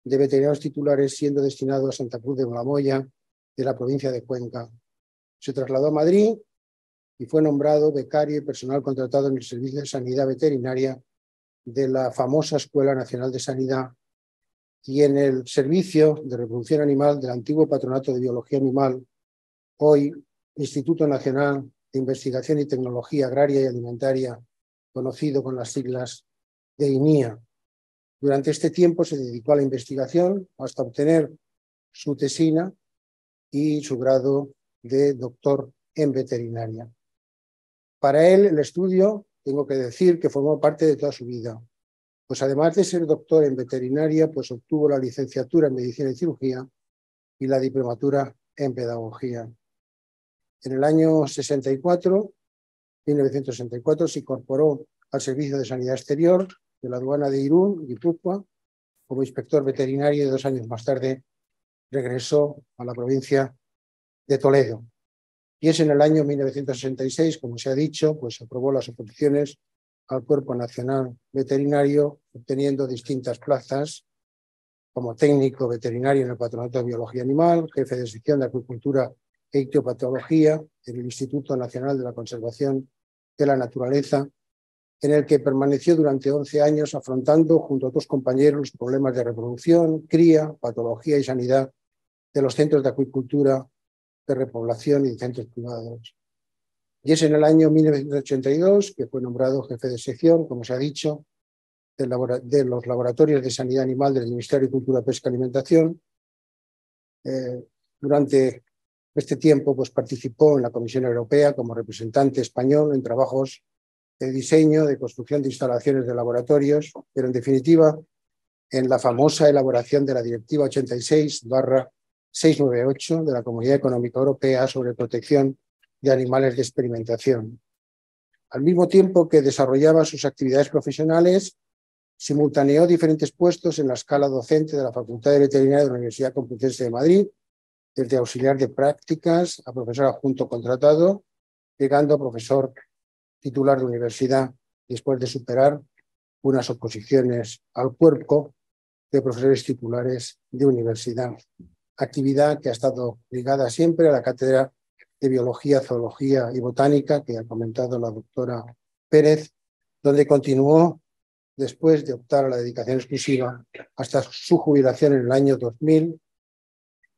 de veterinarios titulares, siendo destinado a Santa Cruz de Malamoya, de la provincia de Cuenca. Se trasladó a Madrid y fue nombrado becario y personal contratado en el Servicio de Sanidad Veterinaria de la famosa Escuela Nacional de Sanidad y en el Servicio de Reproducción Animal del antiguo Patronato de Biología Animal, hoy Instituto Nacional de Investigación y Tecnología Agraria y Alimentaria, conocido con las siglas de INIA. Durante este tiempo se dedicó a la investigación hasta obtener su tesina y su grado de doctor en veterinaria. Para él, el estudio, tengo que decir, que formó parte de toda su vida, pues además de ser doctor en veterinaria, pues obtuvo la licenciatura en Medicina y Cirugía y la diplomatura en Pedagogía. En el año 1964, se incorporó al Servicio de Sanidad Exterior de la Aduana de Irún, Guipúzcoa, como inspector veterinario, y 2 años más tarde regresó a la provincia de Toledo. Y es en el año 1966, como se ha dicho, pues aprobó las oposiciones al Cuerpo Nacional Veterinario, obteniendo distintas plazas como técnico veterinario en el Patronato de Biología Animal, jefe de sección de Acuicultura e Ictiopatología en el Instituto Nacional de la Conservación de la Naturaleza, en el que permaneció durante 11 años afrontando junto a otros compañeros problemas de reproducción, cría, patología y sanidad de los centros de acuicultura, de repoblación y centros privados. Y es en el año 1982 que fue nombrado jefe de sección, como se ha dicho, de los laboratorios de sanidad animal del Ministerio de Agricultura, Pesca y Alimentación. Durante este tiempo pues, participó en la Comisión Europea como representante español en trabajos de diseño, de construcción de instalaciones de laboratorios, pero en definitiva en la famosa elaboración de la Directiva 86/698 de la Comunidad Económica Europea sobre protección de animales de experimentación. Al mismo tiempo que desarrollaba sus actividades profesionales, simultaneó diferentes puestos en la escala docente de la Facultad de Veterinaria de la Universidad Complutense de Madrid, desde auxiliar de prácticas a profesor adjunto contratado, llegando a profesor titular de universidad después de superar unas oposiciones al cuerpo de profesores titulares de universidad. Actividad que ha estado ligada siempre a la cátedra de Biología, Zoología y Botánica, que ha comentado la doctora Pérez, donde continuó después de optar a la dedicación exclusiva hasta su jubilación en el año 2000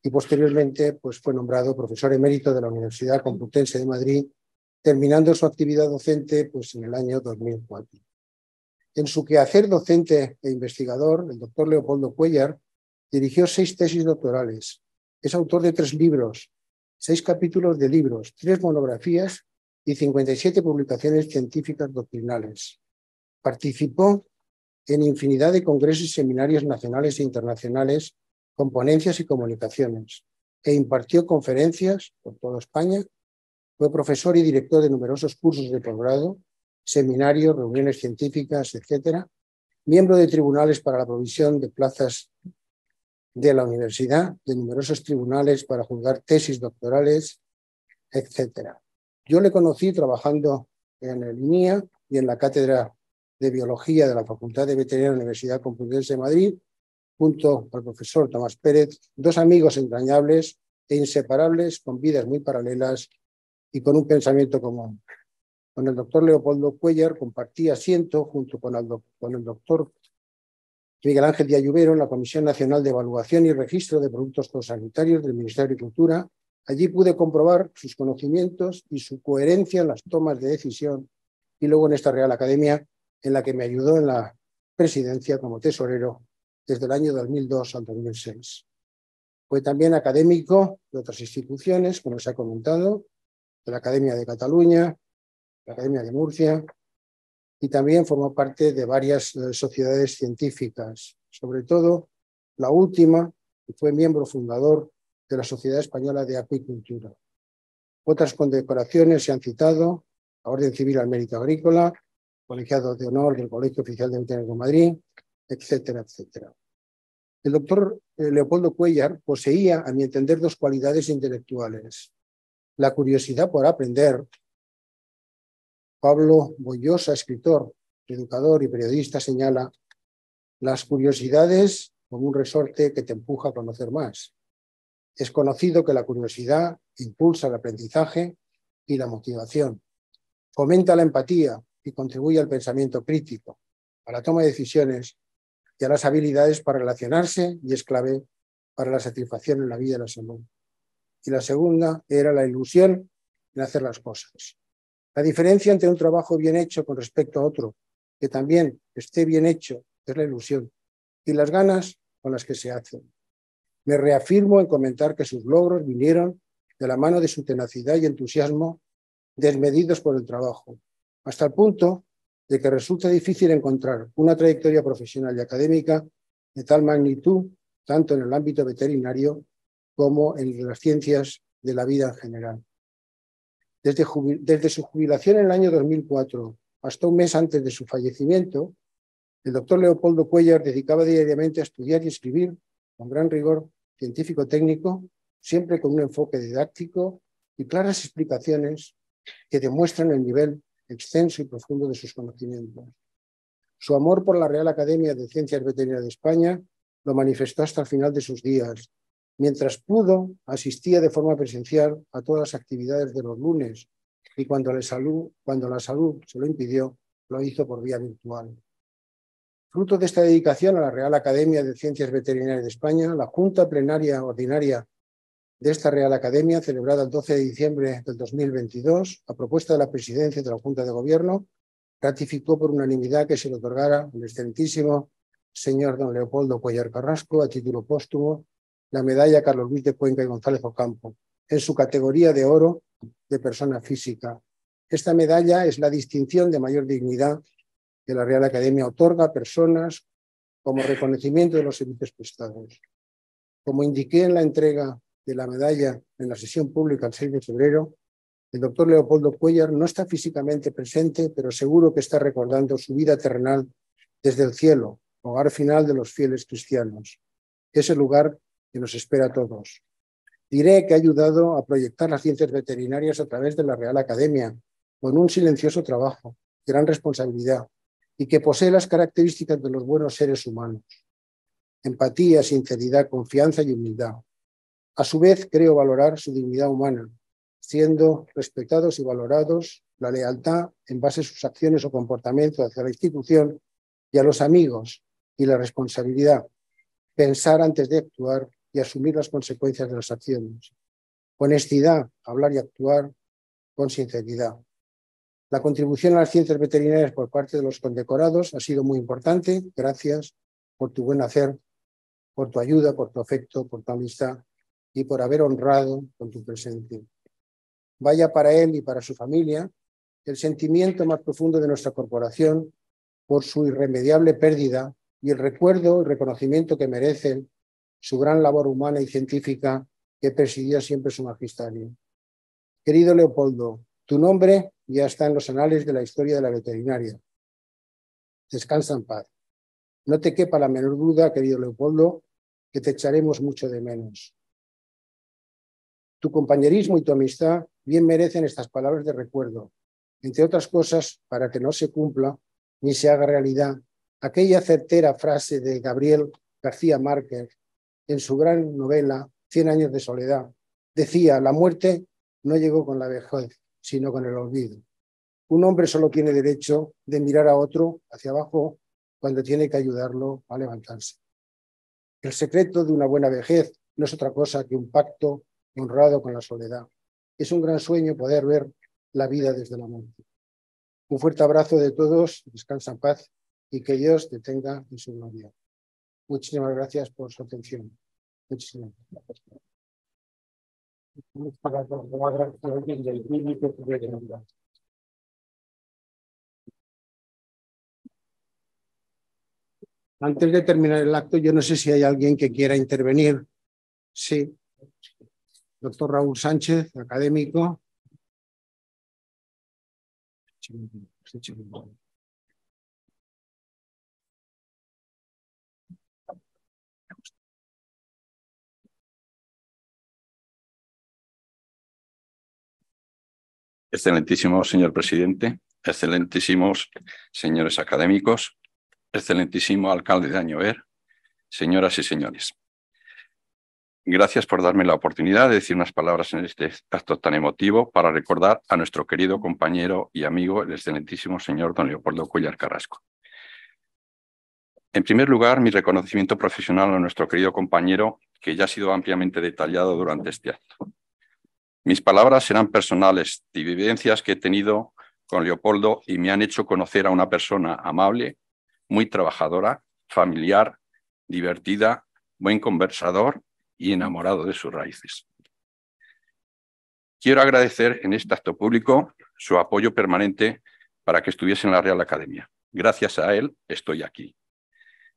y posteriormente pues, fue nombrado profesor emérito de la Universidad Complutense de Madrid, terminando su actividad docente pues, en el año 2004. En su quehacer docente e investigador, el doctor Leopoldo Cuéllar dirigió 6 tesis doctorales. Es autor de 3 libros, 6 capítulos de libros, 3 monografías y 57 publicaciones científicas doctrinales. Participó en infinidad de congresos y seminarios nacionales e internacionales con ponencias y comunicaciones e impartió conferencias por toda España. Fue profesor y director de numerosos cursos de posgrado, seminarios, reuniones científicas, etc. Miembro de tribunales para la provisión de plazas de la universidad, de numerosos tribunales para juzgar tesis doctorales, etc. Yo le conocí trabajando en el INIA y en la Cátedra de Biología de la Facultad de Veterinaria de la Universidad Complutense de Madrid, junto al profesor Tomás Pérez, 2 amigos entrañables e inseparables, con vidas muy paralelas y con un pensamiento común. Con el doctor Leopoldo Cuéllar compartí asiento junto con el doctor Miguel Ángel Díaz Lluvero en la Comisión Nacional de Evaluación y Registro de Productos Sanitarios del Ministerio de Agricultura. Allí pude comprobar sus conocimientos y su coherencia en las tomas de decisión y luego en esta Real Academia en la que me ayudó en la presidencia como tesorero desde el año 2002 al 2006. Fue también académico de otras instituciones, como se ha comentado, de la Academia de Cataluña, la Academia de Murcia, y también formó parte de varias sociedades científicas, sobre todo la última, que fue miembro fundador de la Sociedad Española de Acuicultura. Otras condecoraciones se han citado: la Orden Civil al Mérito Agrícola, Colegiado de Honor del Colegio Oficial de Veterinarios de Madrid, etcétera, etcétera. El doctor Leopoldo Cuéllar poseía, a mi entender, 2 cualidades intelectuales: la curiosidad por aprender. Pablo Boyosa, escritor, educador y periodista, señala las curiosidades como un resorte que te empuja a conocer más. Es conocido que la curiosidad impulsa el aprendizaje y la motivación, fomenta la empatía y contribuye al pensamiento crítico, a la toma de decisiones y a las habilidades para relacionarse, y es clave para la satisfacción en la vida y la salud. Y la segunda era la ilusión en hacer las cosas. La diferencia entre un trabajo bien hecho con respecto a otro que también esté bien hecho es la ilusión y las ganas con las que se hacen. Me reafirmo en comentar que sus logros vinieron de la mano de su tenacidad y entusiasmo desmedidos por el trabajo, hasta el punto de que resulta difícil encontrar una trayectoria profesional y académica de tal magnitud, tanto en el ámbito veterinario como en las ciencias de la vida en general. Desde su jubilación en el año 2004 hasta un mes antes de su fallecimiento, el doctor Leopoldo Cuéllar dedicaba diariamente a estudiar y escribir con gran rigor científico-técnico, siempre con un enfoque didáctico y claras explicaciones que demuestran el nivel extenso y profundo de sus conocimientos. Su amor por la Real Academia de Ciencias Veterinarias de España lo manifestó hasta el final de sus días. Mientras pudo, asistía de forma presencial a todas las actividades de los lunes y cuando la salud se lo impidió, lo hizo por vía virtual. Fruto de esta dedicación a la Real Academia de Ciencias Veterinarias de España, la Junta Plenaria Ordinaria de esta Real Academia, celebrada el 12 de diciembre del 2022, a propuesta de la Presidencia de la Junta de Gobierno, ratificó por unanimidad que se le otorgara al excelentísimo señor don Leopoldo Cuéllar Carrasco, a título póstumo, la medalla Carlos Luis de Cuenca y González Ocampo, en su categoría de oro de persona física. Esta medalla es la distinción de mayor dignidad que la Real Academia otorga a personas como reconocimiento de los servicios prestados. Como indiqué en la entrega de la medalla en la sesión pública el 6 de febrero, el doctor Leopoldo Cuéllar no está físicamente presente, pero seguro que está recordando su vida terrenal desde el cielo, hogar final de los fieles cristianos. Es el lugar que nos espera a todos. Diré que ha ayudado a proyectar las ciencias veterinarias a través de la Real Academia, con un silencioso trabajo, gran responsabilidad, y que posee las características de los buenos seres humanos: empatía, sinceridad, confianza y humildad. A su vez, creo valorar su dignidad humana, siendo respetados y valorados la lealtad en base a sus acciones o comportamientos hacia la institución y a los amigos, y la responsabilidad, pensar antes de actuar y asumir las consecuencias de las acciones. Honestidad, hablar y actuar con sinceridad. La contribución a las ciencias veterinarias por parte de los condecorados ha sido muy importante. Gracias por tu buen hacer, por tu ayuda, por tu afecto, por tu amistad y por haber honrado con tu presencia. Vaya para él y para su familia el sentimiento más profundo de nuestra corporación por su irremediable pérdida y el recuerdo y reconocimiento que merecen su gran labor humana y científica que presidió siempre su magisterio. Querido Leopoldo, tu nombre ya está en los anales de la historia de la veterinaria. Descansa en paz. No te quepa la menor duda, querido Leopoldo, que te echaremos mucho de menos. Tu compañerismo y tu amistad bien merecen estas palabras de recuerdo, entre otras cosas, para que no se cumpla ni se haga realidad aquella certera frase de Gabriel García Márquez en su gran novela 100 años de soledad. Decía: la muerte no llegó con la vejez, sino con el olvido. Un hombre solo tiene derecho de mirar a otro hacia abajo cuando tiene que ayudarlo a levantarse. El secreto de una buena vejez no es otra cosa que un pacto honrado con la soledad. Es un gran sueño poder ver la vida desde la muerte. Un fuerte abrazo de todos, descansa en paz y que Dios te tenga en su gloria. Muchísimas gracias por su atención. Muchísimas gracias. Antes de terminar el acto, yo no sé si hay alguien que quiera intervenir. Sí. Doctor Raúl Sánchez, académico. Excelentísimo señor presidente, excelentísimos señores académicos, excelentísimo alcalde de Añover, señoras y señores. Gracias por darme la oportunidad de decir unas palabras en este acto tan emotivo para recordar a nuestro querido compañero y amigo, el excelentísimo señor don Leopoldo Cuéllar Carrasco. En primer lugar, mi reconocimiento profesional a nuestro querido compañero, que ya ha sido ampliamente detallado durante este acto. Mis palabras serán personales, de vivencias que he tenido con Leopoldo y me han hecho conocer a una persona amable, muy trabajadora, familiar, divertida, buen conversador y enamorado de sus raíces. Quiero agradecer en este acto público su apoyo permanente para que estuviese en la Real Academia. Gracias a él estoy aquí.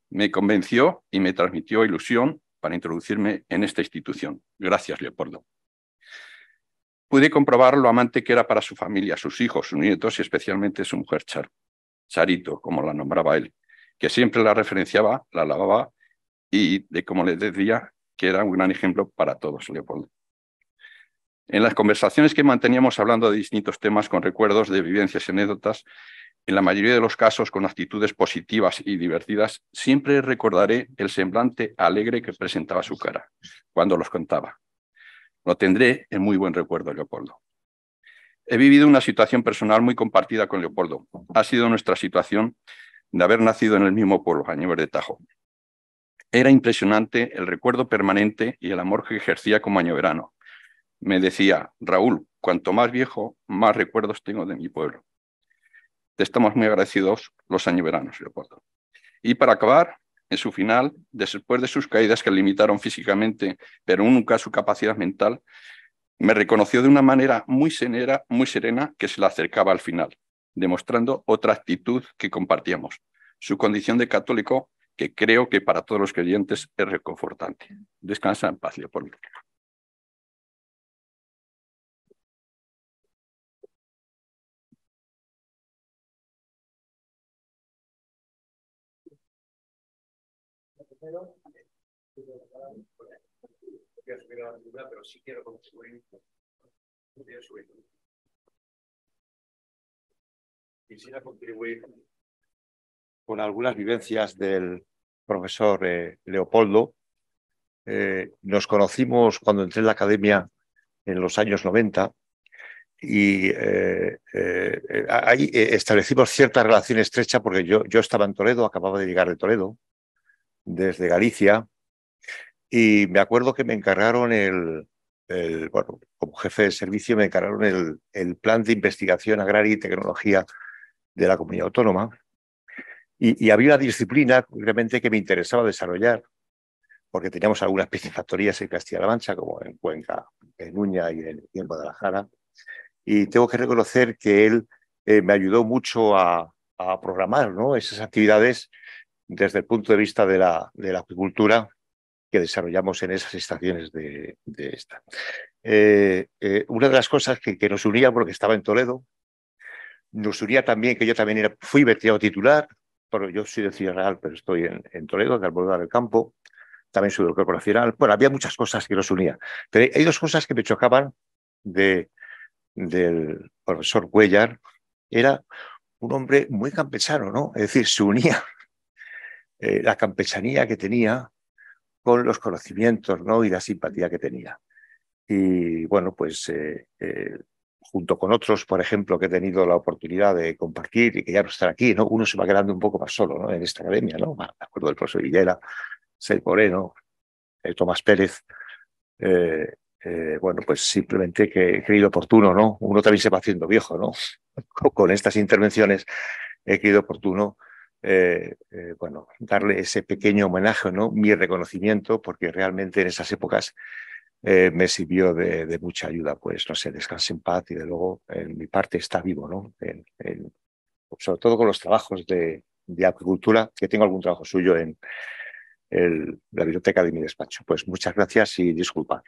Me convenció y me transmitió ilusión para introducirme en esta institución. Gracias, Leopoldo. Pude comprobar lo amante que era para su familia, sus hijos, sus nietos y especialmente su mujer Charo, Charito, como la nombraba él, que siempre la referenciaba, la alababa y de como les decía, que era un gran ejemplo para todos, Leopoldo. En las conversaciones que manteníamos hablando de distintos temas con recuerdos de vivencias y anécdotas, en la mayoría de los casos con actitudes positivas y divertidas, siempre recordaré el semblante alegre que presentaba su cara cuando los contaba. Lo tendré en muy buen recuerdo, Leopoldo. He vivido una situación personal muy compartida con Leopoldo. Ha sido nuestra situación de haber nacido en el mismo pueblo, Añover de Tajo. Era impresionante el recuerdo permanente y el amor que ejercía como añoverano. Me decía: Raúl, cuanto más viejo, más recuerdos tengo de mi pueblo. Te estamos muy agradecidos los añoveranos, Leopoldo. Y para acabar, en su final, después de sus caídas que limitaron físicamente, pero nunca su capacidad mental, me reconoció de una manera muy serena que se le acercaba al final, demostrando otra actitud que compartíamos, su condición de católico, que creo que para todos los creyentes es reconfortante. Descansa en paz, Leopoldo. quiero subir a la tribuna, pero sí quiero contribuir. Quisiera contribuir con algunas vivencias del profesor Leopoldo. Nos conocimos cuando entré en la academia en los años 90 y ahí establecimos cierta relación estrecha porque yo estaba en Toledo, acababa de llegar de Toledo, desde Galicia, y me acuerdo que me encargaron bueno, como jefe de servicio me encargaron el plan de investigación agraria y tecnología de la comunidad autónoma y había una disciplina realmente que me interesaba desarrollar porque teníamos algunas piscifactorías en Castilla-La Mancha, como en Cuenca, en Uña y en Guadalajara. Y tengo que reconocer que él me ayudó mucho a programar, ¿no?, esas actividades desde el punto de vista de la acuicultura que desarrollamos en esas estaciones de esta. Una de las cosas que nos unía, porque estaba en Toledo, nos unía también que yo también fui veterinario titular, pero yo soy de Ciudad Real, pero estoy en Toledo, en Alborada del Campo. También soy doctor corporacional. Bueno, había muchas cosas que nos unían. Pero hay dos cosas que me chocaban del profesor Cuéllar. Era un hombre muy campesano, ¿no? Es decir, se unía la campesanía que tenía con los conocimientos, ¿no?, y la simpatía que tenía. Y bueno, pues junto con otros, por ejemplo, que he tenido la oportunidad de compartir y que ya no están aquí, ¿no?, uno se va quedando un poco más solo, ¿no?, en esta academia, ¿no? Me acuerdo del profesor Villera, Sey Moreno, Tomás Pérez. Bueno, pues simplemente que he creído oportuno, ¿no? Uno también se va haciendo viejo, ¿no? Con estas intervenciones he creído oportuno, bueno, darle ese pequeño homenaje, ¿no?, mi reconocimiento, porque realmente en esas épocas me sirvió de mucha ayuda. Pues no sé, descanse en paz y de luego en mi parte está vivo, ¿no? Sobre todo con los trabajos de acuicultura, que tengo algún trabajo suyo en la biblioteca de mi despacho. Pues muchas gracias y disculpad.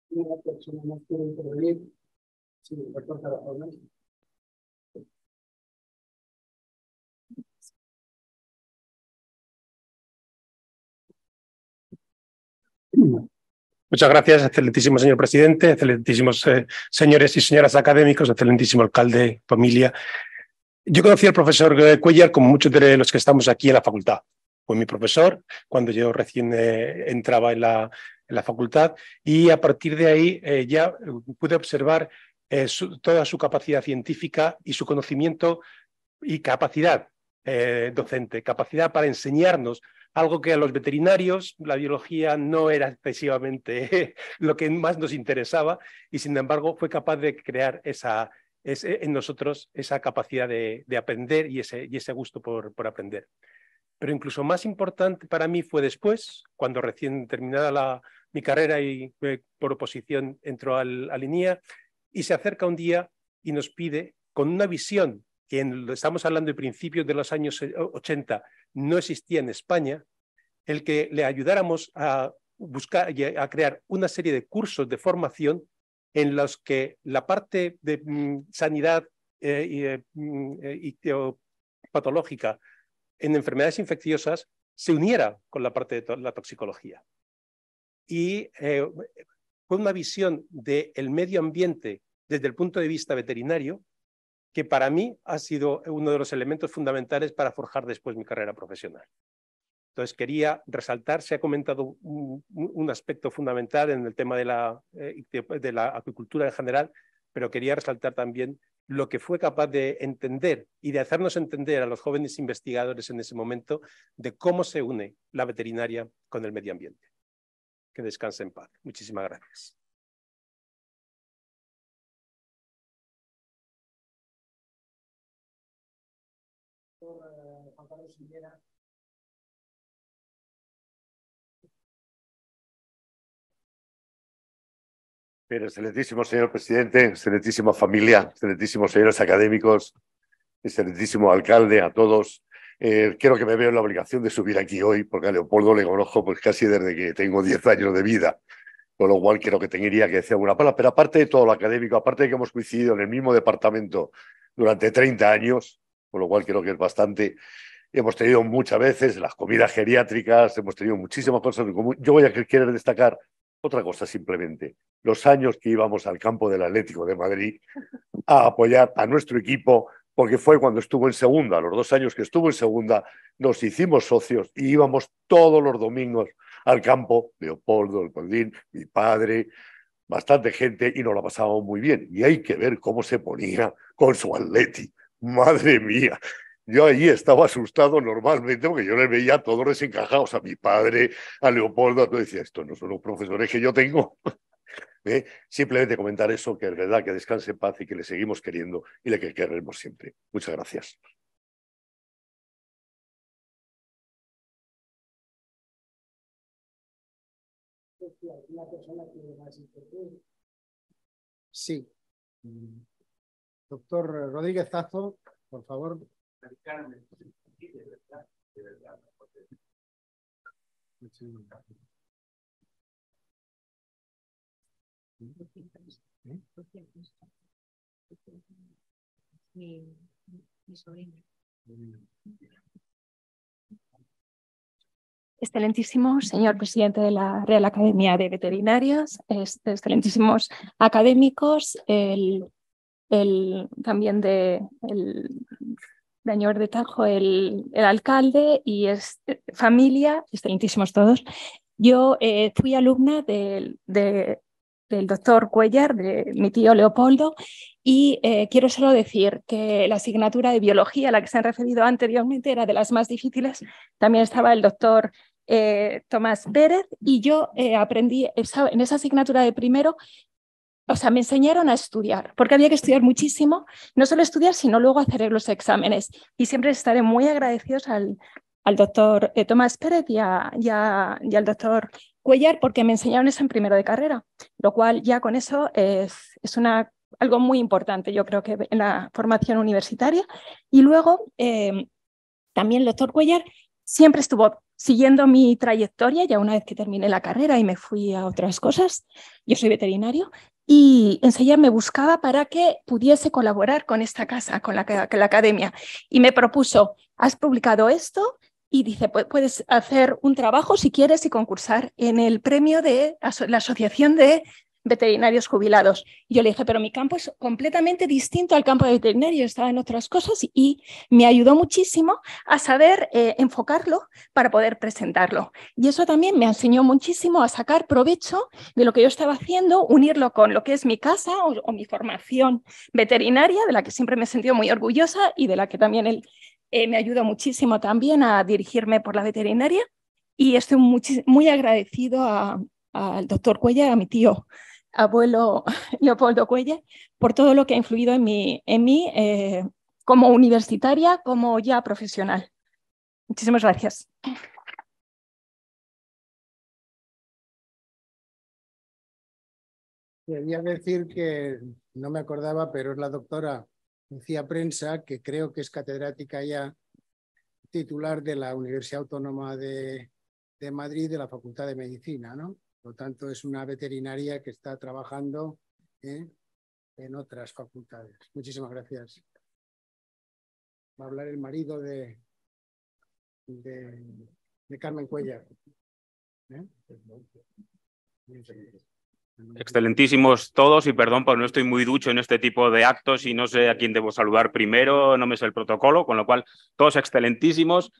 Una persona más quiere intervenir. Sí, doctor Carajona. Muchas gracias, excelentísimo señor presidente, excelentísimos señores y señoras académicos, excelentísimo alcalde, familia. Yo conocí al profesor Cuéllar como muchos de los que estamos aquí en la facultad. Fue mi profesor cuando yo recién entraba en la facultad y a partir de ahí ya pude observar toda su capacidad científica y su conocimiento y capacidad docente, capacidad para enseñarnos algo que a los veterinarios la biología no era excesivamente lo que más nos interesaba y sin embargo fue capaz de crear en nosotros esa capacidad de aprender y ese gusto por aprender. Pero incluso más importante para mí fue después, cuando recién terminada mi carrera y por oposición entró al INIA y se acerca un día y nos pide, con una visión que estamos hablando de principios de los años 80, no existía en España, el que le ayudáramos a buscar y a crear una serie de cursos de formación en los que la parte de sanidad y patológica en enfermedades infecciosas se uniera con la parte de la toxicología. Y fue una visión del medio ambiente desde el punto de vista veterinario que para mí ha sido uno de los elementos fundamentales para forjar después mi carrera profesional. Entonces quería resaltar, se ha comentado un aspecto fundamental en el tema de la acuicultura en general, pero quería resaltar también lo que fue capaz de entender y de hacernos entender a los jóvenes investigadores en ese momento de cómo se une la veterinaria con el medio ambiente. Que descanse en paz. Muchísimas gracias. Pero excelentísimo señor presidente, excelentísima familia, excelentísimos señores académicos, excelentísimo alcalde, a todos. Quiero que me veo en la obligación de subir aquí hoy, porque a Leopoldo le conozco pues casi desde que tengo 10 años de vida, con lo cual creo que tendría que decir alguna palabra. Pero aparte de todo lo académico, aparte de que hemos coincidido en el mismo departamento durante 30 años, con lo cual creo que es bastante, hemos tenido muchas veces las comidas geriátricas, hemos tenido muchísimas cosas en común. Yo voy a querer destacar otra cosa simplemente, los años que íbamos al campo del Atlético de Madrid a apoyar a nuestro equipo, porque fue cuando estuvo en segunda, los 2 años que estuvo en segunda, nos hicimos socios y íbamos todos los domingos al campo, Leopoldo, Leopoldín, mi padre, bastante gente, y nos la pasábamos muy bien. Y hay que ver cómo se ponía con su Atleti. Madre mía. Yo allí estaba asustado normalmente porque yo les veía a todos desencajados, a mi padre, a Leopoldo, a todo. Decía, estos no son los profesores que yo tengo. Simplemente comentar eso, que es verdad, que descanse en paz y que le seguimos queriendo y le queremos siempre. Muchas gracias. Sí. Doctor Rodríguez Zazo, por favor. Mi sobrina. Excelentísimo señor presidente de la Real Academia de Veterinarios, excelentísimos académicos, también de Añover de Tajo, el alcalde y familia, excelentísimos todos. Yo fui alumna del doctor Cuéllar, de mi tío Leopoldo, y quiero solo decir que la asignatura de biología a la que se han referido anteriormente era de las más difíciles. También estaba el doctor Tomás Pérez, y yo aprendí en esa asignatura de primero. O sea, me enseñaron a estudiar, porque había que estudiar muchísimo, no solo estudiar, sino luego hacer los exámenes. Y siempre estaré muy agradecidos al doctor Tomás Pérez y al doctor Cuéllar, porque me enseñaron eso en primero de carrera, lo cual ya con eso es algo muy importante, yo creo que en la formación universitaria. Y luego también el doctor Cuéllar siempre estuvo siguiendo mi trayectoria, ya una vez que terminé la carrera y me fui a otras cosas. Yo soy veterinario. Y enseguida me buscaba para que pudiese colaborar con esta casa, con la academia. Y me propuso, has publicado esto, y dice, puedes hacer un trabajo si quieres y concursar en el premio de la Asociación de Veterinarios Jubilados. Y yo le dije, pero mi campo es completamente distinto al campo de veterinario, estaba en otras cosas, y me ayudó muchísimo a saber enfocarlo para poder presentarlo. Y eso también me enseñó muchísimo a sacar provecho de lo que yo estaba haciendo, unirlo con lo que es mi casa o mi formación veterinaria, de la que siempre me he sentido muy orgullosa y de la que también él me ayudó muchísimo también a dirigirme por la veterinaria. Y estoy muy agradecido al doctor Cuéllar, a mi tío abuelo Leopoldo Cuéllar, por todo lo que ha influido en mí como universitaria, como ya profesional. Muchísimas gracias. Quería decir que no me acordaba, pero es la doctora Lucía Prensa, que creo que es catedrática ya titular de la Universidad Autónoma de Madrid, de la Facultad de Medicina, ¿no? Por lo tanto, es una veterinaria que está trabajando en otras facultades. Muchísimas gracias. Va a hablar el marido de Carmen Cuéllar. Excelentísimos todos, y perdón, porque no estoy muy ducho en este tipo de actos y no sé a quién debo saludar primero, no me sé el protocolo, con lo cual todos excelentísimos.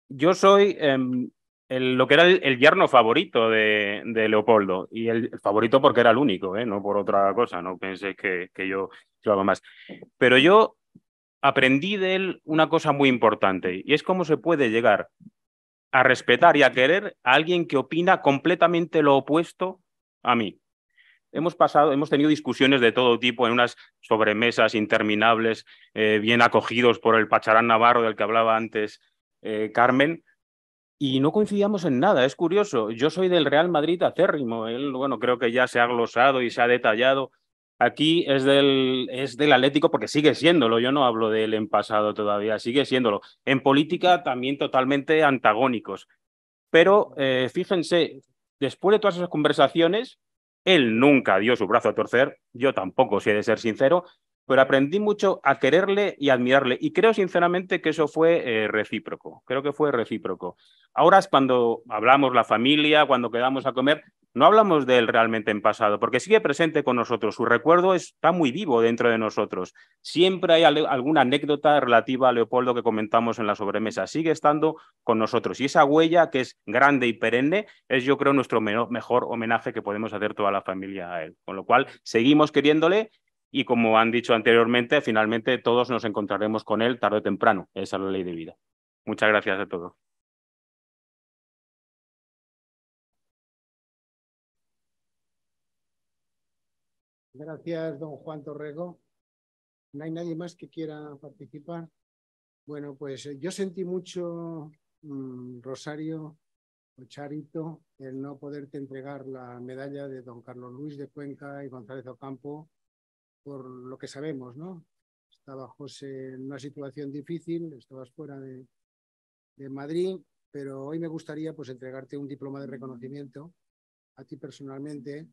Yo soy lo que era el yerno favorito de Leopoldo, y el favorito porque era el único, no por otra cosa, no penséis que yo hago más. Pero yo aprendí de él una cosa muy importante, y es cómo se puede llegar a respetar y a querer a alguien que opina completamente lo opuesto a mí. Hemos tenido discusiones de todo tipo en unas sobremesas interminables, bien acogidos por el Pacharán Navarro del que hablaba antes Carmen, y no coincidíamos en nada. Es curioso, yo soy del Real Madrid acérrimo, él, bueno, creo que ya se ha glosado y se ha detallado. Aquí es del Atlético porque sigue siéndolo, yo no hablo de él en pasado todavía, sigue siéndolo. En política también totalmente antagónicos. Pero fíjense, después de todas esas conversaciones, él nunca dio su brazo a torcer, yo tampoco, si he de ser sincero, pero aprendí mucho a quererle y admirarle. Y creo sinceramente que eso fue recíproco. Creo que fue recíproco. Ahora es cuando hablamos la familia, cuando quedamos a comer, no hablamos de él realmente en pasado, porque sigue presente con nosotros. Su recuerdo está muy vivo dentro de nosotros. Siempre hay alguna anécdota relativa a Leopoldo que comentamos en la sobremesa. Sigue estando con nosotros. Y esa huella, que es grande y perenne, es, yo creo, nuestro mejor homenaje que podemos hacer toda la familia a él. Con lo cual, seguimos queriéndole. Y como han dicho anteriormente, finalmente todos nos encontraremos con él tarde o temprano. Esa es la ley de vida. Muchas gracias a todos. Gracias, don Juan Torrego. ¿No hay nadie más que quiera participar? Bueno, pues yo sentí mucho, Rosario o Charito, el no poderte entregar la medalla de don Carlos Luis de Cuenca y González Ocampo, por lo que sabemos, ¿no? Estaba José en una situación difícil, estabas fuera de Madrid, pero hoy me gustaría pues entregarte un diploma de reconocimiento a ti personalmente,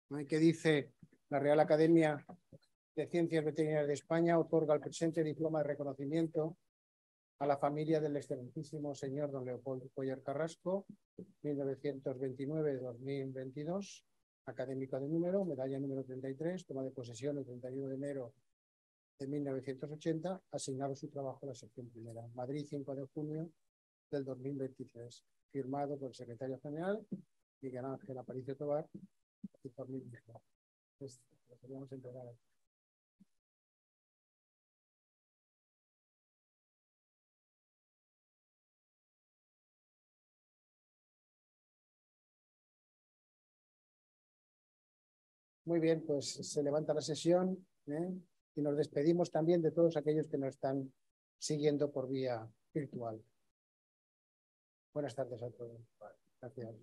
¿no? Que dice: la Real Academia de Ciencias Veterinarias de España otorga el presente diploma de reconocimiento a la familia del excelentísimo señor don Leopoldo Cuéllar Carrasco, 1929-2022, académico de número, medalla número 33, toma de posesión el 31 de enero de 1980, asignado su trabajo a la sección primera. Madrid, 5 de junio del 2023, firmado por el secretario general Miguel Ángel Aparicio Tobar y por mí mismo. Pues, lo queríamos entregar aquí. Muy bien, pues se levanta la sesión, y nos despedimos también de todos aquellos que nos están siguiendo por vía virtual. Buenas tardes a todos. Gracias.